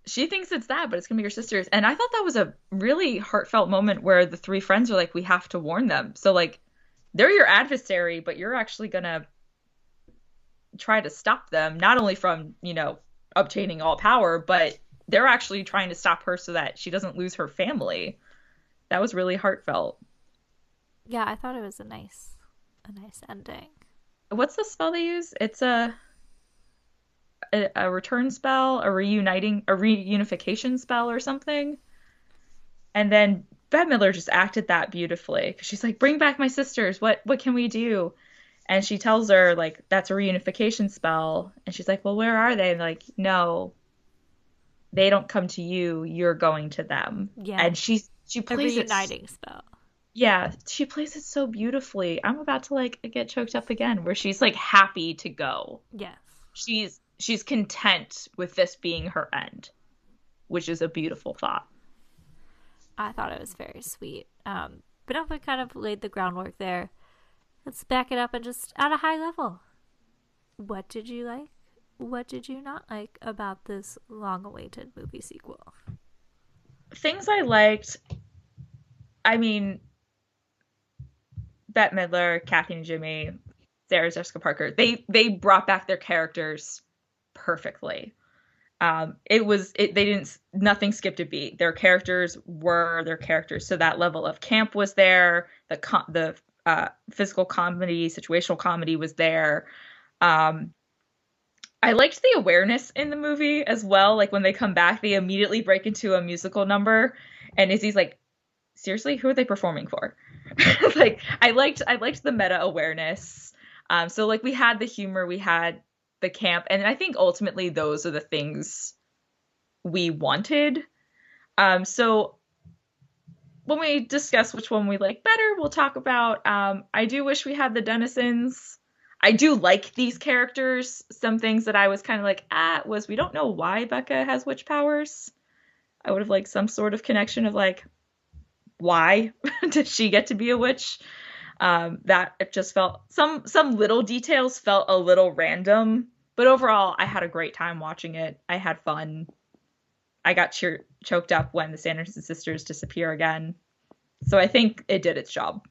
she thinks it's that, but it's gonna be your sisters. And I thought that was a really heartfelt moment where the three friends are like, we have to warn them. So like, they're your adversary, but you're actually gonna try to stop them, not only from, you know, obtaining all power, but they're actually trying to stop her so that she doesn't lose her family. That was really heartfelt. Yeah, I thought it was a nice ending. What's the spell they use? It's a return spell, a reunification spell or something. And then Bette Midler just acted that beautifully, because she's like, bring back my sisters. What can we do? And she tells her, like, that's a reunification spell. And she's like, well, where are they? And like, no, they don't come to you. You're going to them. Yeah. And she plays a reuniting spell. Yeah, she plays it so beautifully. I'm about to like get choked up again, where she's like happy to go. Yes. She's content with this being her end, which is a beautiful thought. I thought it was very sweet. But we kind of laid the groundwork there. Let's back it up and just at a high level. What did you like? What did you not like about this long-awaited movie sequel? Things I liked, I mean, Bette Midler, Kathy and Jimmy, Sarah Jessica Parker, they brought back their characters perfectly. Nothing skipped a beat. Their characters were their characters. So that level of camp was there. The physical comedy, situational comedy was there. I liked the awareness in the movie as well. Like, when they come back, they immediately break into a musical number, and Izzy's like, seriously, who are they performing for? Like, I liked the meta awareness. So like, we had the humor, we had the camp, and I think ultimately those are the things we wanted. So when we discuss which one we like better, we'll talk about, I do wish we had the Denizens. I do like these characters. Some things that I was kind of like, was we don't know why Becca has witch powers. I would have liked some sort of connection of like, why did she get to be a witch? That it just felt, some little details felt a little random, but overall I had a great time watching it. I had fun. I got choked up when the Sanderson sisters disappear again. So I think it did its job.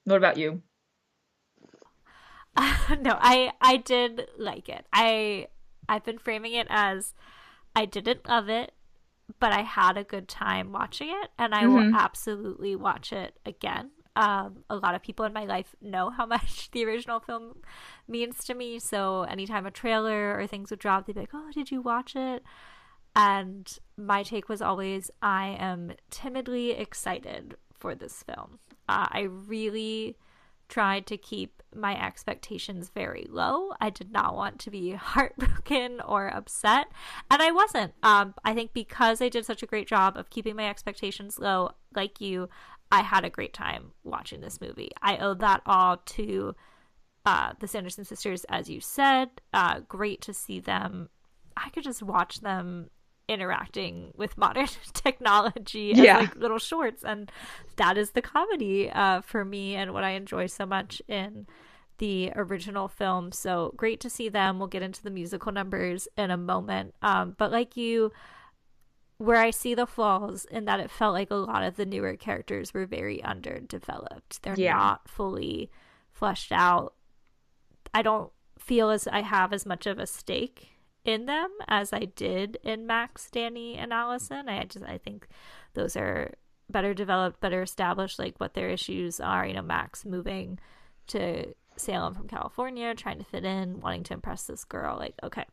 What about you? No, I did like it. I've been framing it as I didn't love it, but I had a good time watching it, and I will absolutely watch it again. A lot of people in my life know how much the original film means to me, so anytime a trailer or things would drop, they'd be like, oh, did you watch it? And my take was always, I am timidly excited for this film. I really tried to keep my expectations very low. I did not want to be heartbroken or upset, and I wasn't. I think because I did such a great job of keeping my expectations low, like you, I had a great time watching this movie. I owe that all to the Sanderson sisters, as you said. Great to see them. I could just watch them interacting with modern technology as like little shorts, and that is the comedy for me and what I enjoy so much in the original film. So great to see them. We'll get into the musical numbers in a moment, but like you, where I see the flaws in that it felt like a lot of the newer characters were very underdeveloped. They're not fully fleshed out. I don't feel as I have as much of a stake in them as I did in Max, Danny, and Allison. I think those are better developed, better established, like what their issues are. You know, Max moving to Salem from California, trying to fit in, wanting to impress this girl. Like, okay,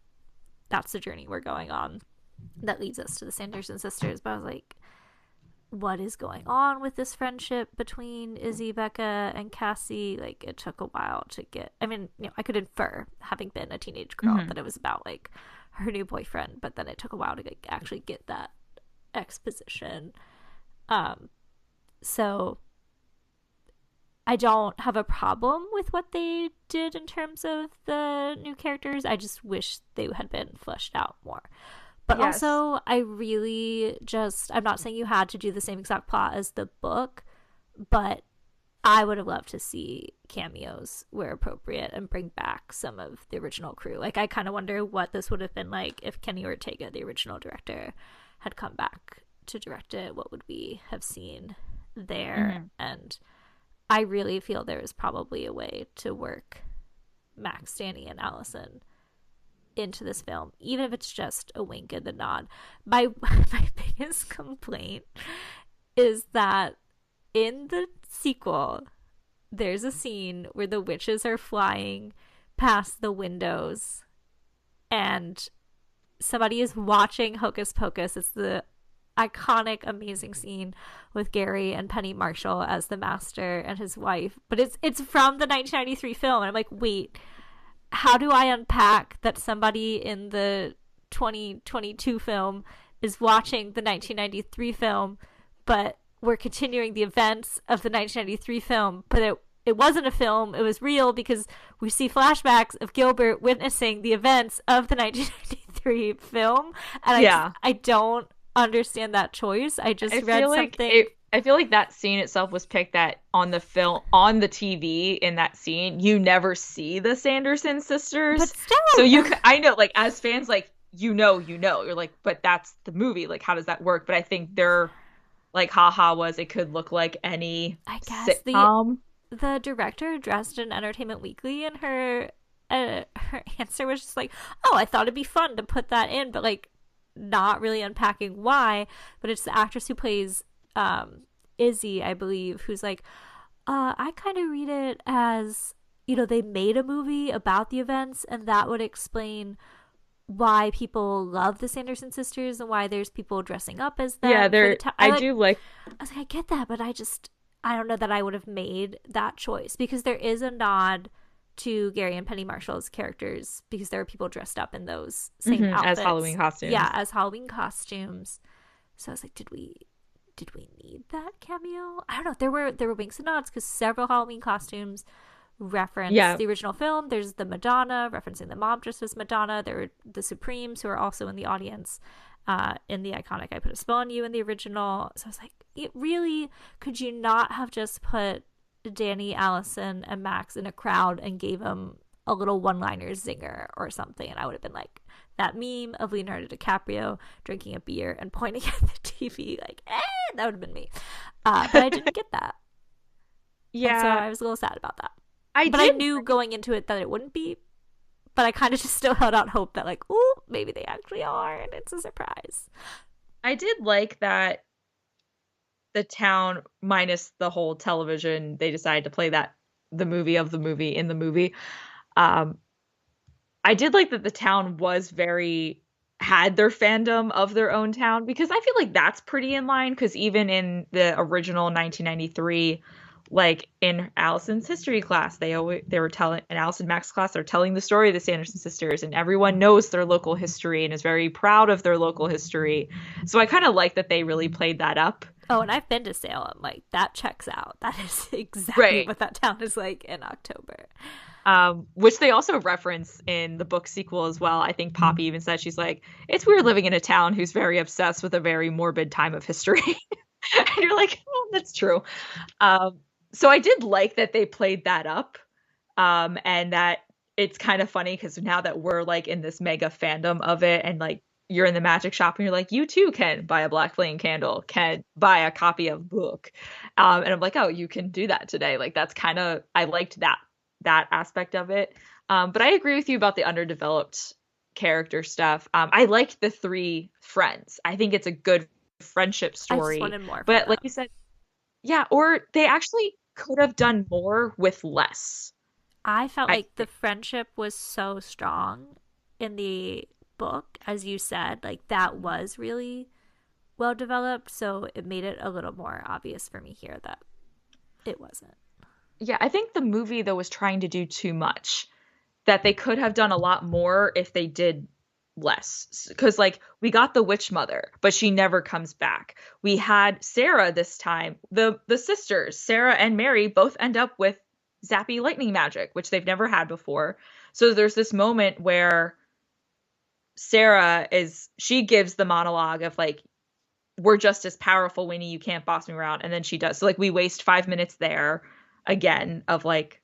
that's the journey we're going on that leads us to the Sanderson sisters. But I was like, what is going on with this friendship between Izzy, Becca, and Cassie? Like, it took a while to get, I mean, you know, I could infer, having been a teenage girl, that it was about like her new boyfriend, but then it took a while to like, actually get that exposition. So I don't have a problem with what they did in terms of the new characters. I just wish they had been fleshed out more. But also, I really I'm not saying you had to do the same exact plot as the book, but I would have loved to see cameos where appropriate and bring back some of the original crew. Like, I kind of wonder what this would have been like if Kenny Ortega, the original director, had come back to direct it. What would we have seen there? And I really feel there is probably a way to work Max, Danny, and Allison into this film, even if it's just a wink and a nod. My biggest complaint is that in the sequel, there's a scene where the witches are flying past the windows and somebody is watching Hocus Pocus. It's the iconic, amazing scene with Gary and Penny Marshall as the master and his wife, but it's from the 1993 film, and I'm like, wait, how do I unpack that somebody in the 2022 film is watching the 1993 film, but we're continuing the events of the 1993 film, but it wasn't a film, it was real, because we see flashbacks of Gilbert witnessing the events of the 1993 film, and I don't understand that choice. I just read something. I feel like that scene itself was picked that on the film, on the TV in that scene, you never see the Sanderson sisters. But still. So I know, like, as fans, like, you're like, but that's the movie. Like, how does that work? But I think their, like, was it could look like any sitcom. The director addressed in Entertainment Weekly, and her answer was just like, oh, I thought it'd be fun to put that in, but, like, not really unpacking why. But it's the actress who plays Izzy, I believe, who's like, I kind of read it as, you know, they made a movie about the events, and that would explain why people love the Sanderson sisters and why there's people dressing up as them. Yeah, I was like, I get that, but I don't know that I would have made that choice, because there is a nod to Gary and Penny Marshall's characters, because there are people dressed up in those same outfits as Halloween costumes. Yeah, as Halloween costumes. So I was like, did we need that cameo? I don't know. There were winks and nods, because several Halloween costumes reference the original film. There's the Madonna, referencing the mom dressed as Madonna. There were the Supremes, who are also in the audience in the iconic I Put a Spell on You in the original. So I was like, could you not have just put Danny, Allison, and Max in a crowd and gave them a little one-liner zinger or something? And I would have been like, that meme of Leonardo DiCaprio drinking a beer and pointing at the TV, like, that would have been me. But I didn't get that. Yeah. And so I was a little sad about that. I knew going into it that it wouldn't be, but I kind of just still held out hope that, like, ooh, maybe they actually are, and it's a surprise. I did like that the town, minus the whole television, they decided to play the movie of the movie in the movie. I did like that the town had their fandom of their own town, because I feel like that's pretty in line, because even in the original 1993, like in Allison's history class, they were telling, in Allison Max class, they're telling the story of the Sanderson sisters, and everyone knows their local history and is very proud of their local history. So I kind of like that they really played that up. Oh, and I've been to Salem. Like, that checks out. That is exactly what that town is like in October. Which they also reference in the book sequel as well. I think Poppy even said, she's like, it's weird living in a town who's very obsessed with a very morbid time of history. And you're like, oh, that's true. So I did like that they played that up. And that it's kind of funny, because now that we're like in this mega fandom of it, and like you're in the magic shop and you're like, you too can buy a black flame candle, can buy a copy of book. And I'm like, oh, you can do that today. Like, that's kind of, I liked that aspect of it. But I agree with you about the underdeveloped character stuff. I liked the three friends. I think it's a good friendship I just story. wanted more from But like them. you said, yeah, or they actually could have done more with less. I felt I like the friendship was so strong in the book, as you said, like that was really well developed, so it made it a little more obvious for me here that it wasn't. yeah, I think the movie though was trying to do too much. That they could have done a lot more if they did less. Because like we got the witch mother, but she never comes back. We had Sarah this time. The sisters, Sarah and Mary, both end up with zappy lightning magic, which they've never had before. So there's this moment where she gives the monologue of like, we're just as powerful, Winnie, you can't boss me around. And then she does. So like we waste 5 minutes there again of like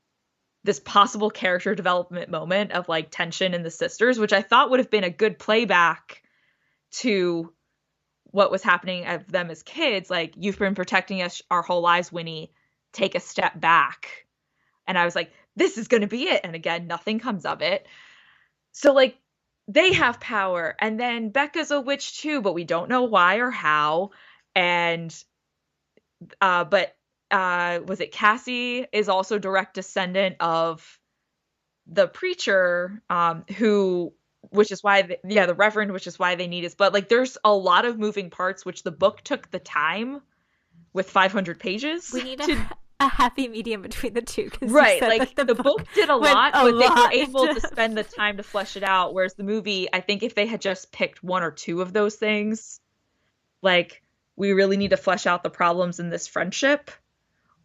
this possible character development moment of like tension in the sisters, which I thought would have been a good playback to what was happening of them as kids. Like, you've been protecting us our whole lives, Winnie. Take a step back. And I was like, this is going to be it. And again, nothing comes of it. So like they have power. And then Becca's a witch too, but we don't know why or how. And but was it Cassie is also direct descendant of the preacher, who, which is why the Reverend, which is why they need us. But like there's a lot of moving parts, which the book took the time with 500 pages. We need a happy medium between the two. Right, like the book did a lot, but they were able to spend the time to flesh it out. Whereas the movie, I think if they had just picked one or two of those things, like we really need to flesh out the problems in this friendship,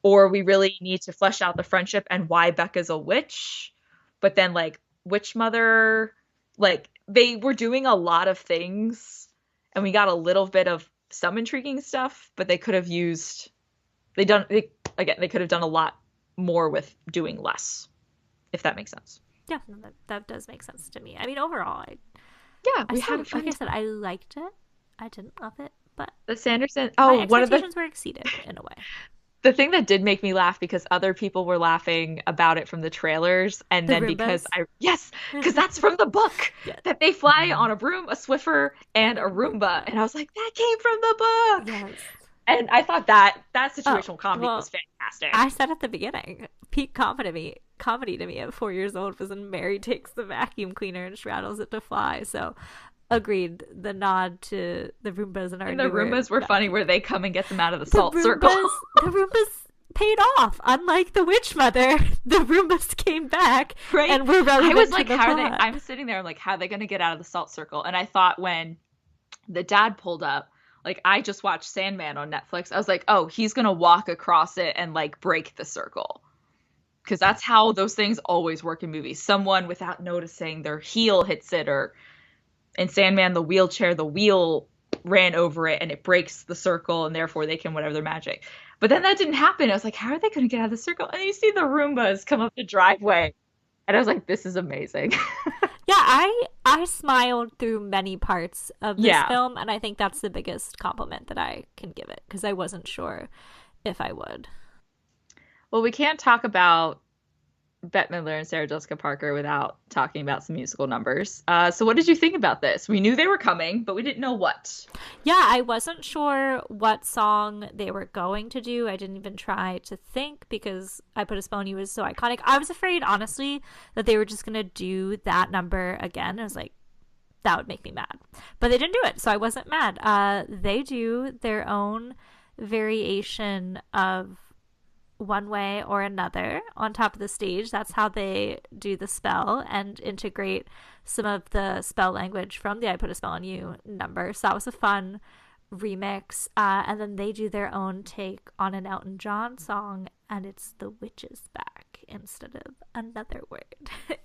or we really need to flesh out the friendship and why Becca's a witch. But then like witch mother, like they were doing a lot of things and we got a little bit of some intriguing stuff, but they could have they could have done a lot more with doing less, if that makes sense. Yeah, that does make sense to me. I mean, overall, we had like I said, I liked it. I didn't love it, but the Sanderson. my expectations were exceeded in a way. The thing that did make me laugh, because other people were laughing about it from the trailers, and then Roombas? because that's from the book, Yes. that they fly on a broom, a Swiffer, and a Roomba, and I was like, that came from the book. Yes. And I thought that situational comedy was fantastic. I said at the beginning, peak comedy to me at 4 years old was when Mary takes the vacuum cleaner and straddles it to fly. So, agreed. The nod to the Roombas and the Roombas were funny, where they come and get them out of the salt circle. The Roombas paid off. Unlike the witch mother, the Roombas came back, right? And were relevant. I was like, how are they? I'm sitting there like, how are they going to get out of the salt circle? And I thought when the dad pulled up, like I just watched Sandman on Netflix. I was like, oh, he's going to walk across it and like break the circle. Because that's how those things always work in movies. Someone, without noticing, their heel hits it, or in Sandman, the wheel ran over it and it breaks the circle, and therefore they can whatever their magic. But then that didn't happen. I was like, how are they going to get out of the circle? And you see the Roombas come up the driveway. And I was like, this is amazing. Yeah, I smiled through many parts of this film, and I think that's the biggest compliment that I can give it, because I wasn't sure if I would. Well, we can't talk about Bette Midler and Sarah Jessica Parker without talking about some musical numbers. So what did you think about this? We knew they were coming, but we didn't know what. Yeah, I wasn't sure what song they were going to do. I didn't even try to think, because I Put a Spell on You was so iconic. I was afraid, honestly, that they were just going to do that number again. I was like, that would make me mad. But they didn't do it, so I wasn't mad. They do their own variation of One Way or Another on top of the stage. That's how they do the spell and integrate some of the spell language from the I Put a Spell on You number. So that was a fun remix. And then they do their own take on an Elton John song, and it's The Witch is Back instead of Another Word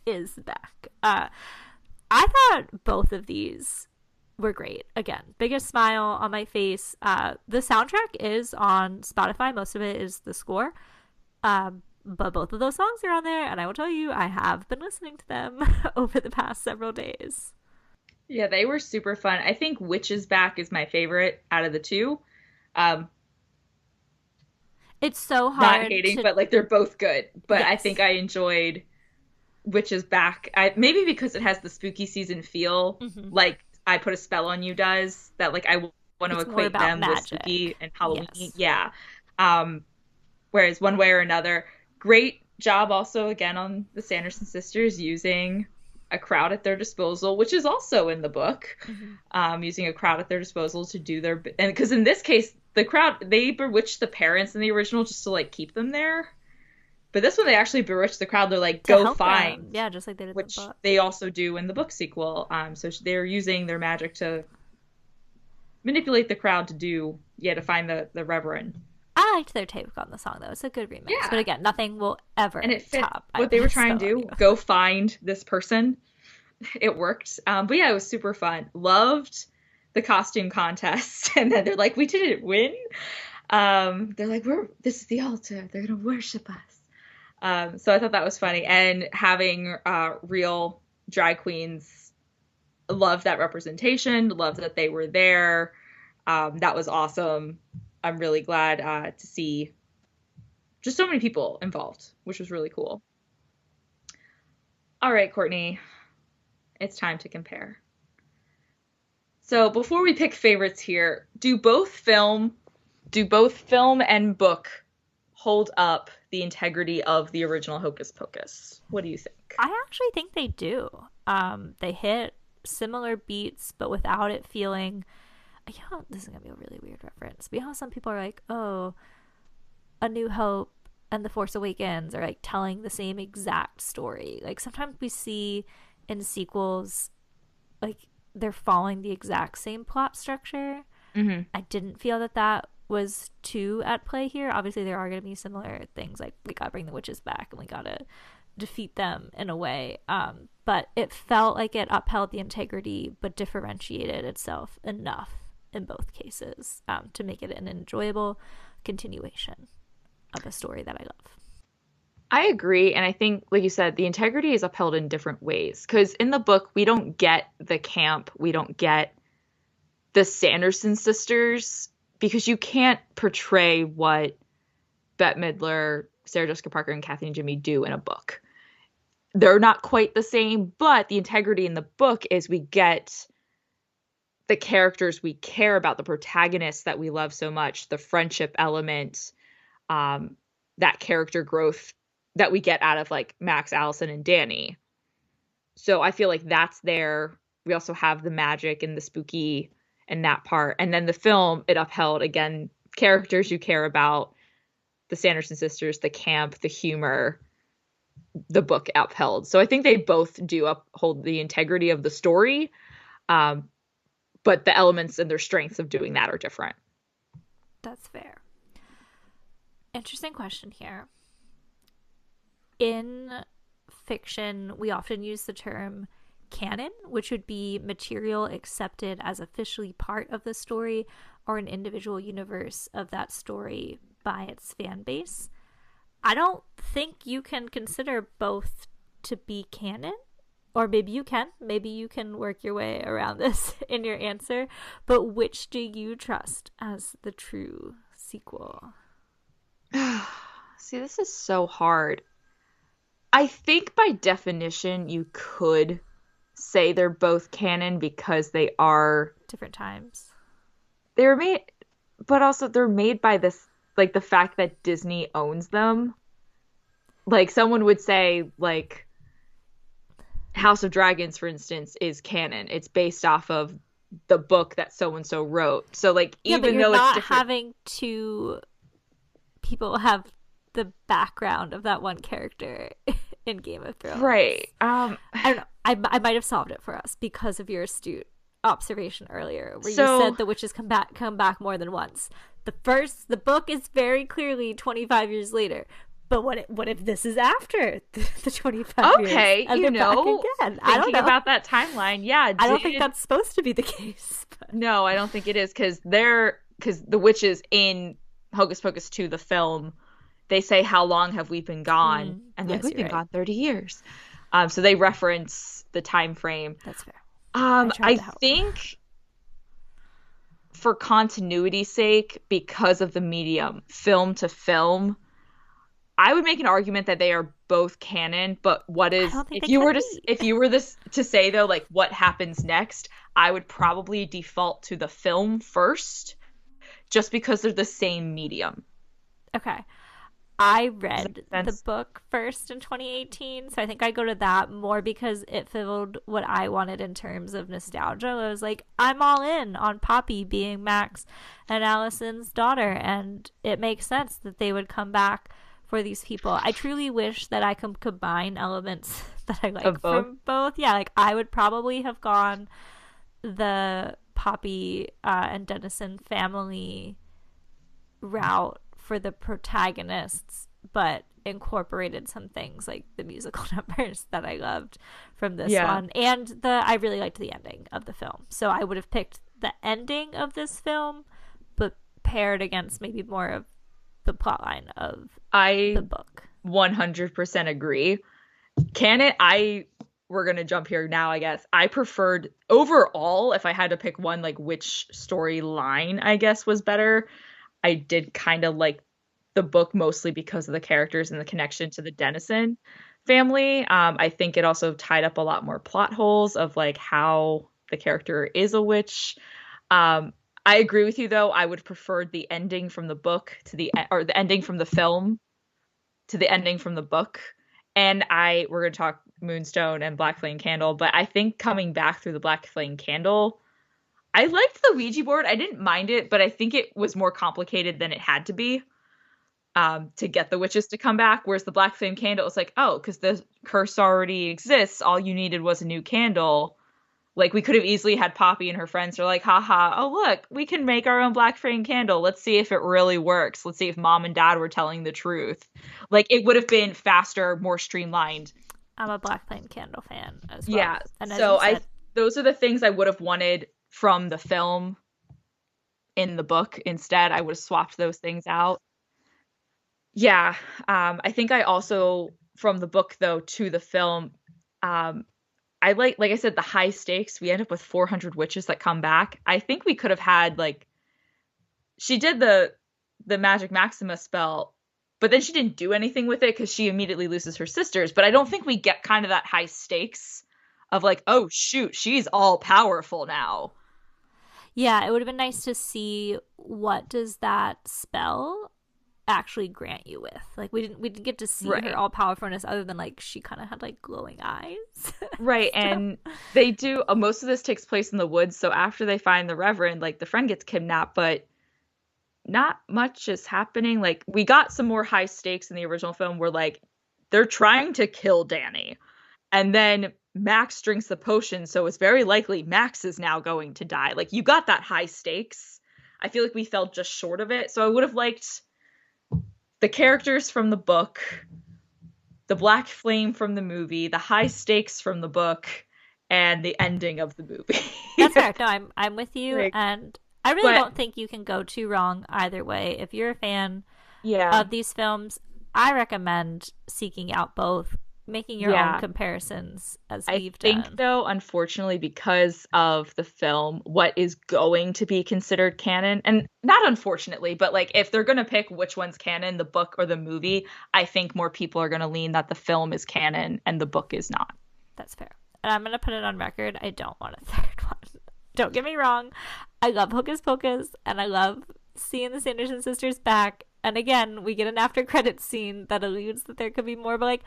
is Back. I thought both of these were great. Again, biggest smile on my face. The soundtrack is on Spotify. Most of it is the score. But both of those songs are on there, and I will tell you, I have been listening to them over the past several days. Yeah, they were super fun. I think Witch is Back is my favorite out of the two. It's so hard. Not hating, but like they're both good. But yes. I think I enjoyed witch is back. Maybe because it has the spooky season feel, like I Put a Spell on You does, that like I want to equate them magic. with spooky and Halloween. Yes. Yeah. Whereas one way or another, great job also again on the Sanderson sisters using a crowd at their disposal, which is also in the book, using a crowd at their disposal to do their, and because in this case, the crowd, they bewitched the parents in the original just to like keep them there. But this one, they actually bewitched the crowd. They're like, go find. Them. Yeah, just like they did in the book. They also do in the book sequel. So they're using their magic to manipulate the crowd to find the Reverend. I liked their take on the song, though. It's a good remix. Yeah. But again, nothing will ever top what they were trying to do. Go find this person. It worked. But yeah, it was super fun. Loved the costume contest. And then they're like, we didn't win. They're like, this is the altar. They're going to worship us. So I thought that was funny. And having real drag queens, loved that representation. Loved that they were there. That was awesome. I'm really glad to see just so many people involved, which was really cool. All right, Courtney, it's time to compare. So before we pick favorites here, do both film and book hold up the integrity of the original Hocus Pocus? What do you think? I actually think they do. They hit similar beats, but without it feeling... this is going to be a really weird reference. But you know how some people are like, oh, A New Hope and The Force Awakens are like telling the same exact story. Like sometimes we see in sequels, like they're following the exact same plot structure. I didn't feel that was too at play here. Obviously there are going to be similar things, like we got to bring the witches back and we got to defeat them in a way. But it felt like it upheld the integrity but differentiated itself enough in both cases to make it an enjoyable continuation of a story that I love. I agree. And I think, like you said, the integrity is upheld in different ways. Because in the book, we don't get the camp. We don't get the Sanderson sisters. Because you can't portray what Bette Midler, Sarah Jessica Parker, and Kathy and Jimmy do in a book. They're not quite the same. But the integrity in the book is we get the characters we care about, the protagonists that we love so much, the friendship element, that character growth that we get out of like Max, Allison, and Danny. So I feel like that's there. We also have the magic and the spooky and that part. And then the film, it upheld, again, characters you care about, the Sanderson sisters, the camp, the humor, the book upheld. So I think they both do uphold the integrity of the story. But the elements and their strengths of doing that are different. That's fair. Interesting question here. In fiction, we often use the term canon, which would be material accepted as officially part of the story or an individual universe of that story by its fan base. I don't think you can consider both to be canon. Or maybe you can. Maybe you can work your way around this in your answer. But which do you trust as the true sequel? See, this is so hard. I think by definition you could say they're both canon because they are... different times. They're made... But also they're made by this... like the fact that Disney owns them. Like someone would say, like... House of Dragons, for instance, is canon. It's based off of the book that so-and-so wrote. So, like, even though it's different... having two people have the background of that one character in Game of Thrones. Right. I don't know. I might have solved it for us because of your astute observation earlier, where you said the witches come back more than once. The book is very clearly 25 years later. But what if this is after the 25 years? Okay, and you know, again? I don't know about that timeline. Yeah, I don't think that's supposed to be the case. But... No, I don't think it is because the witches in Hocus Pocus 2, the film, they say, "How long have we been gone?" And yes, we've been gone 30 years. So they reference the time frame. That's fair. I think for continuity's sake, because of the medium, film to film, I would make an argument that they are both canon, but if you were to say though, like what happens next, I would probably default to the film first, just because they're the same medium. Okay. I read the book first in 2018, so I think I go to that more because it filled what I wanted in terms of nostalgia. I was like, I'm all in on Poppy being Max and Allison's daughter, and it makes sense that they would come back for these people. I truly wish that I could combine elements that I like from both. Yeah, like I would probably have gone the Poppy and Dennison family route for the protagonists, but incorporated some things like the musical numbers that I loved from this one, and I really liked the ending of the film, so I would have picked the ending of this film but paired against maybe more of the plotline of the book. 100% agree. We're gonna jump here now, I guess. I preferred overall, if I had to pick one, like which storyline I guess was better, I did kind of like the book mostly because of the characters and the connection to the Dennison family. I think it also tied up a lot more plot holes of like how the character is a witch. I agree with you though. I would prefer the ending from the book the ending from the film to the ending from the book. And we're going to talk Moonstone and Black Flame Candle, but I think coming back through the Black Flame Candle, I liked the Ouija board. I didn't mind it, but I think it was more complicated than it had to be to get the witches to come back. Whereas the Black Flame Candle was like, oh, because the curse already exists. All you needed was a new candle. Like, we could have easily had Poppy and her friends are like, haha, oh, look, we can make our own Black Flame Candle. Let's see if it really works. Let's see if mom and dad were telling the truth. Like, it would have been faster, more streamlined. I'm a Black Flame Candle fan as well. Yeah, and so those are the things I would have wanted from the film in the book. Instead, I would have swapped those things out. Yeah, I think I also, from the book though to the film, I like I said, the high stakes. We end up with 400 witches that come back. I think we could have had like, she did the Magic Maxima spell, but then she didn't do anything with it because she immediately loses her sisters. But I don't think we get kind of that high stakes of like, oh shoot, she's all powerful now. Yeah, it would have been nice to see what does that spell actually grant you with. Like we didn't get to see her all powerfulness other than like she kind of had like glowing eyes. Right. And they do most of this takes place in the woods, so after they find the Reverend, like the friend gets kidnapped, but not much is happening. Like we got some more high stakes in the original film where like they're trying to kill Danny, and then Max drinks the potion, so it's very likely Max is now going to die. Like you got that high stakes. I feel like we fell just short of it. So I would have liked the characters from the book, the Black Flame from the movie, the high stakes from the book, and the ending of the movie. That's fair. No, I'm with you, and I really don't think you can go too wrong either way. If you're a fan of these films, I recommend seeking out both, making your own comparisons as we've done. I think, though, unfortunately, because of the film, what is going to be considered canon, and not unfortunately, but like if they're going to pick which one's canon, the book or the movie, I think more people are going to lean that the film is canon and the book is not. That's fair. And I'm going to put it on record, I don't want a third one. Don't get me wrong. I love Hocus Pocus, and I love seeing the Sanderson sisters back. And again, we get an after credits scene that alludes that there could be more, but like,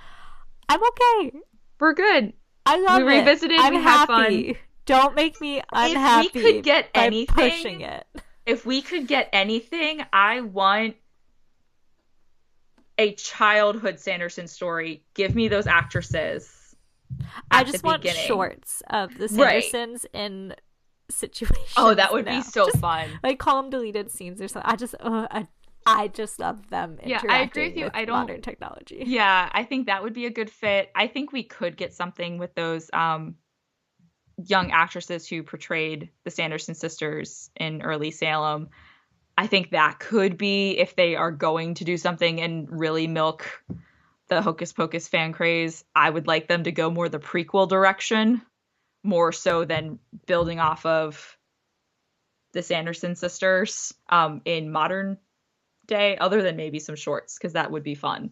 I'm okay. We're good. I love it. We revisited. I'm we had happy. Fun. Don't make me unhappy. If we could get anything, pushing it. If we could get anything, I want a childhood Sanderson story. Give me those actresses. I just want shorts of the Sandersons in situations. Oh, that would be so fun. Like call them deleted scenes or something. I just love them interacting I agree with you. with modern technology. Yeah, I think that would be a good fit. I think we could get something with those young actresses who portrayed the Sanderson sisters in early Salem. I think that could be, if they are going to do something and really milk the Hocus Pocus fan craze, I would like them to go more the prequel direction, more so than building off of the Sanderson sisters in modern day, other than maybe some shorts, because that would be fun.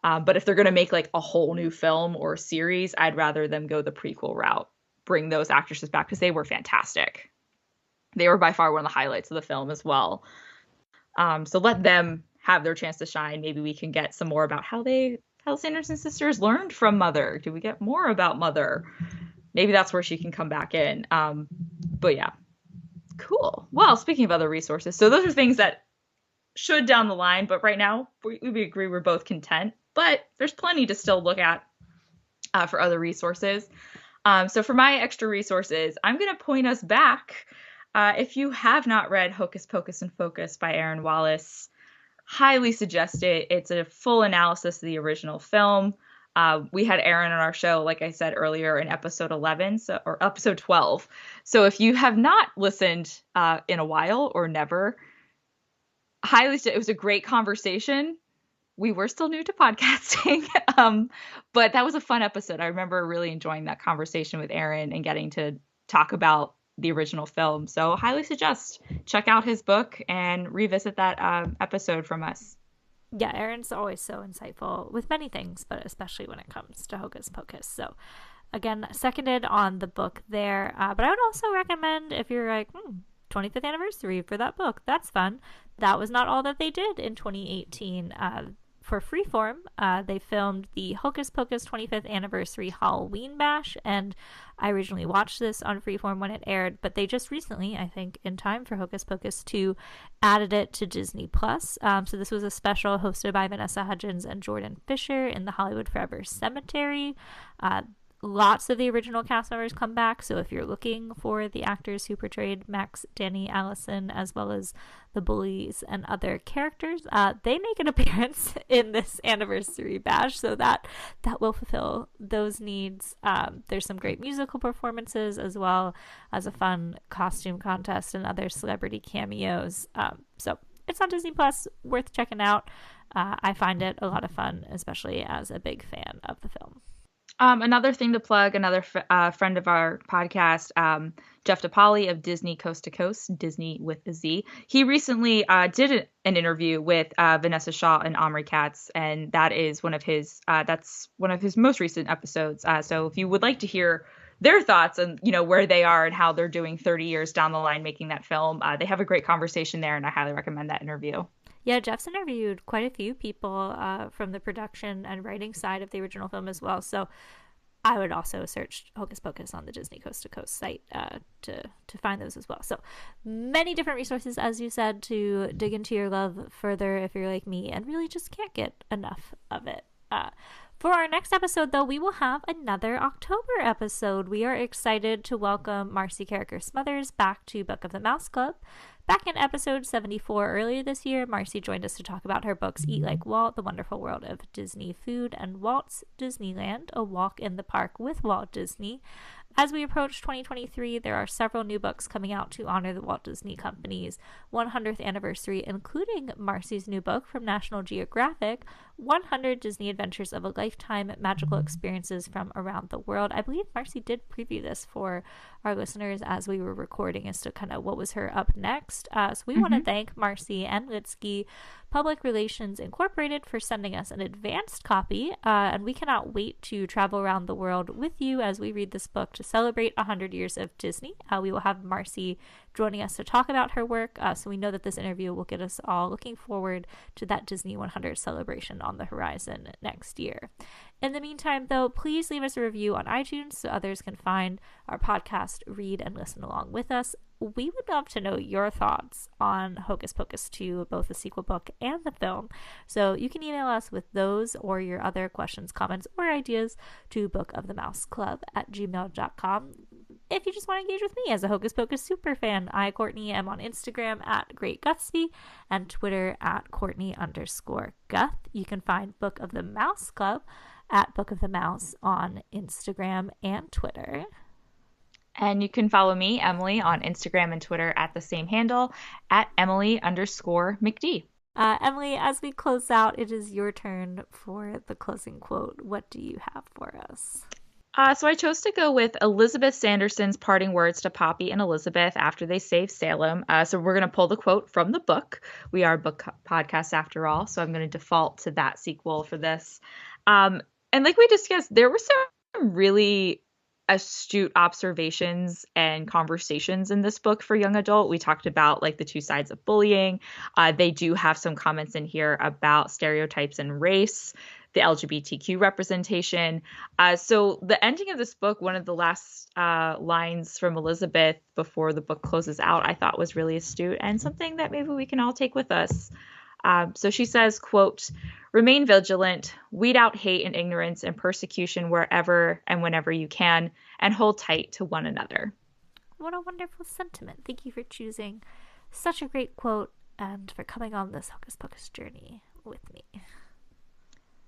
But if they're going to make like a whole new film or series, I'd rather them go the prequel route, bring those actresses back because they were fantastic. They were by far one of the highlights of the film as well. So let them have their chance to shine. Maybe we can get some more about how the Sanderson sisters learned from Mother. Do we get more about Mother? Maybe that's where she can come back in. But yeah, cool. Well, speaking of other resources, so those are things that should down the line, but right now we agree we're both content. But there's plenty to still look at for other resources. So for my extra resources, I'm going to point us back. If you have not read Hocus Pocus and Focus by Aaron Wallace, highly suggest it. It's a full analysis of the original film. We had Aaron on our show, like I said earlier, in episode 11, or episode 12. So if you have not listened in a while or never, it was a great conversation. We were still new to podcasting, but that was a fun episode. I remember really enjoying that conversation with Aaron and getting to talk about the original film. So highly suggest check out his book and revisit that episode from us. Yeah, Aaron's always so insightful with many things, but especially when it comes to Hocus Pocus. So again, seconded on the book there. But I would also recommend if you're like, 25th anniversary for that book. That's fun. That was not all that they did in 2018. For Freeform, they filmed the Hocus Pocus 25th Anniversary Halloween Bash, and I originally watched this on Freeform when it aired, but they just recently, I think in time for Hocus Pocus 2, added it to Disney+. So this was a special hosted by Vanessa Hudgens and Jordan Fisher in the Hollywood Forever Cemetery. Lots of the original cast members come back, so if you're looking for the actors who portrayed Max, Danny, Allison, as well as the bullies and other characters, they make an appearance in this anniversary bash, so that will fulfill those needs. There's some great musical performances as well as a fun costume contest and other celebrity cameos. So it's on Disney Plus, worth checking out. I find it a lot of fun, especially as a big fan of the film. Another thing to plug, another friend of our podcast, Jeff DePauli of Disney Coast to Coast, Disney with a Z. He recently did an interview with Vanessa Shaw and Omri Katz, and that is that's one of his most recent episodes. So if you would like to hear their thoughts and where they are and how they're doing 30 years down the line making that film, they have a great conversation there, and I highly recommend that interview. Yeah, Jeff's interviewed quite a few people from the production and writing side of the original film as well. So I would also search Hocus Pocus on the Disney Coast to Coast site to find those as well. So many different resources, as you said, to dig into your love further if you're like me and really just can't get enough of it. For our next episode, though, we will have another October episode. We are excited to welcome Marcy Carricker Smothers back to Book of the Mouse Club. Back in episode 74 earlier this year, Marcy joined us to talk about her books Eat Like Walt, The Wonderful World of Disney Food, and Walt's Disneyland, A Walk in the Park with Walt Disney. As we approach 2023, there are several new books coming out to honor the Walt Disney Company's 100th anniversary, including Marcy's new book from National Geographic, 100 Disney Adventures of a Lifetime, Magical Experiences from Around the World. I believe Marcy did preview this for our listeners as we were recording as to kind of what was her up next. So we want to thank Marcy and Litsky Public Relations Incorporated for sending us an advanced copy, and we cannot wait to travel around the world with you as we read this book to celebrate 100 years of Disney. We will have Marcy joining us to talk about her work, so we know that this interview will get us all looking forward to that Disney 100 celebration on the horizon next year. In the meantime, though, please leave us a review on iTunes so others can find our podcast, read, and listen along with us. We would love to know your thoughts on Hocus Pocus 2, both the sequel book and the film. So you can email us with those or your other questions, comments, or ideas to bookofthemouseclub@gmail.com. If you just want to engage with me as a Hocus Pocus superfan, I, Courtney, am on Instagram @GreatGutsby and Twitter @Courtney_Guth. You can find Book of the Mouse Club @Book of the Mouse on Instagram and Twitter. And you can follow me, Emily, on Instagram and Twitter at the same handle, @Emily_McD. Emily, as we close out, it is your turn for the closing quote. What do you have for us? So I chose to go with Elizabeth Sanderson's parting words to Poppy and Elizabeth after they save Salem. So we're going to pull the quote from the book. We are a book podcast after all, so I'm going to default to that sequel for this. And like we discussed, there were some really astute observations and conversations in this book for young adult. We talked about like the two sides of bullying. They do have some comments in here about stereotypes and race, the LGBTQ representation. So the ending of this book, one of the last lines from Elizabeth before the book closes out, I thought was really astute and something that maybe we can all take with us. So she says, quote, "Remain vigilant, weed out hate and ignorance and persecution wherever and whenever you can, and hold tight to one another." What a wonderful sentiment. Thank you for choosing such a great quote and for coming on this Hocus Pocus journey with me.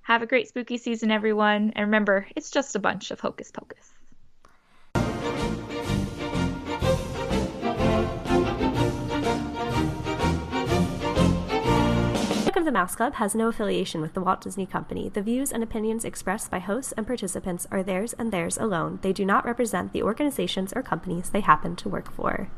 Have a great spooky season, everyone. And remember, it's just a bunch of Hocus Pocus. The Mouse Club has no affiliation with the Walt Disney Company. The views and opinions expressed by hosts and participants are theirs and theirs alone. They do not represent the organizations or companies they happen to work for.